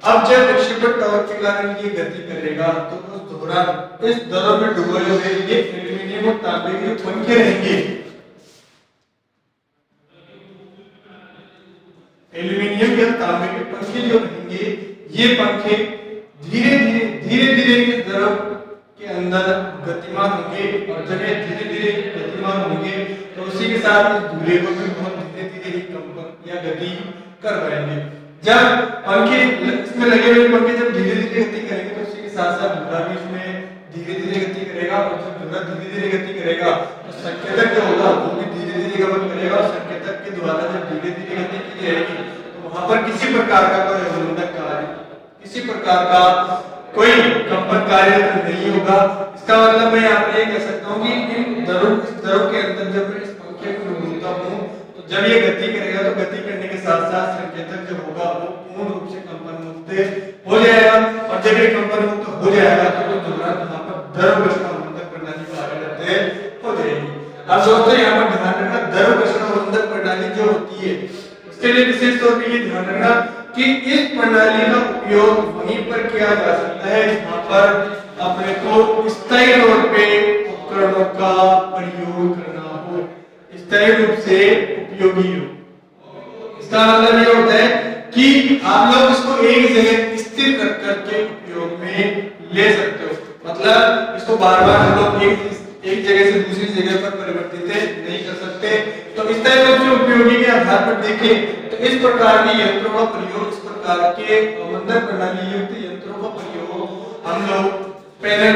अब जब विक्षेपण टॉर्क के कारण ये गति करेगा तो उस दौरान इस दरों में डुबोए हुए ये एल्यूमीनियम और तांबे के पंखे रहेंगे, एल्यूमीनियम या तांबे के पंखे जो रहेंगे, ये पंखे धीरे धीरे इस द्रव के अंदर गतिमान होंगे और जब ये धीरे धीरे गतिमान होंगे तो उसी के साथ इस धुरे को भी बहुत धीरे धीरे ही कंपन या गति करवाएंगे। जब पंखे इसमें लगे हुए पंखे जब धीरे धीरे गति करेंगे तो उसी के साथ साथ धुरा भी इसमें धीरे धीरे गति करेगा और जब धुरा धीरे धीरे गति करेगा तो संकेतक जो होगा वो भी धीरे धीरे गमन करेगा और संकेतक के द्वारा जब धीरे धीरे गति की जाएगी तो वहां पर किसी प्रकार का कोई अवमंदक कार्य, किसी प्रकार का कोई कंपन कार्य नहीं होगा। इसका मतलब मैं यहाँ पर ये कह सकता हूँ कि इन दरों के अंदर जब मैं इस पंखे को घूमता हूँ तो जब ये गति करेगा तो गति करने के साथ साथ संकेतक जो होगा वो पूर्ण रूप से कंपन मुक्त हो जाएगा और जब ये कंपन मुक्त हो जाएगा तो दौरान यहाँ पर ध्रुव रचना अवमंदक प्रणाली कार्य हो जाएगी। अब दोस्तों यहाँ पर ध्यान रखना ध्रुव रचना अवमंदक प्रणाली जो होती है उसके लिए विशेष तौर पर ये ध्यान रखना कि इस प्रणाली का उपयोग वहीं पर किया जा सकता है जहां पर अपने को स्थायी तौर पे उपकरणों का प्रयोग करना हो, स्थायी रूप से उपयोगी हो। इसका मतलब ये होता है कि आप लोग इसको एक जगह स्थिर रख करके उपयोग में ले सकते हो, मतलब इसको बार बार हम लोग एक जगह से दूसरी जगह पर परिवर्तित नहीं कर सकते। तो इस तरह से उपयोगी के आधार पर देखें तो इस प्रकार के यंत्रों का प्रयोग, इस प्रकार के अवमंदन प्रणाली युक्त यंत्रों का प्रयोग हम लोग पैनल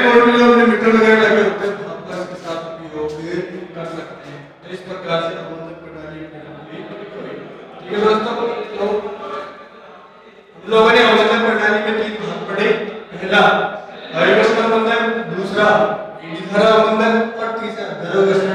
बोर्ड में जो अपने मीटर वगैरह लगे होते हैं वहां पर इसके साथ उपयोग कर सकते हैं। तो इस प्रकार से अवमंदन प्रणाली ठीक है दोस्तों, तो हम लोगों ने अवमंदन प्रणाली में तीन भाग पढ़े, पहला वायु रचना अवमंदन, दूसरा एडी धारा अवमंदन और तीसरा ध्रुव रचना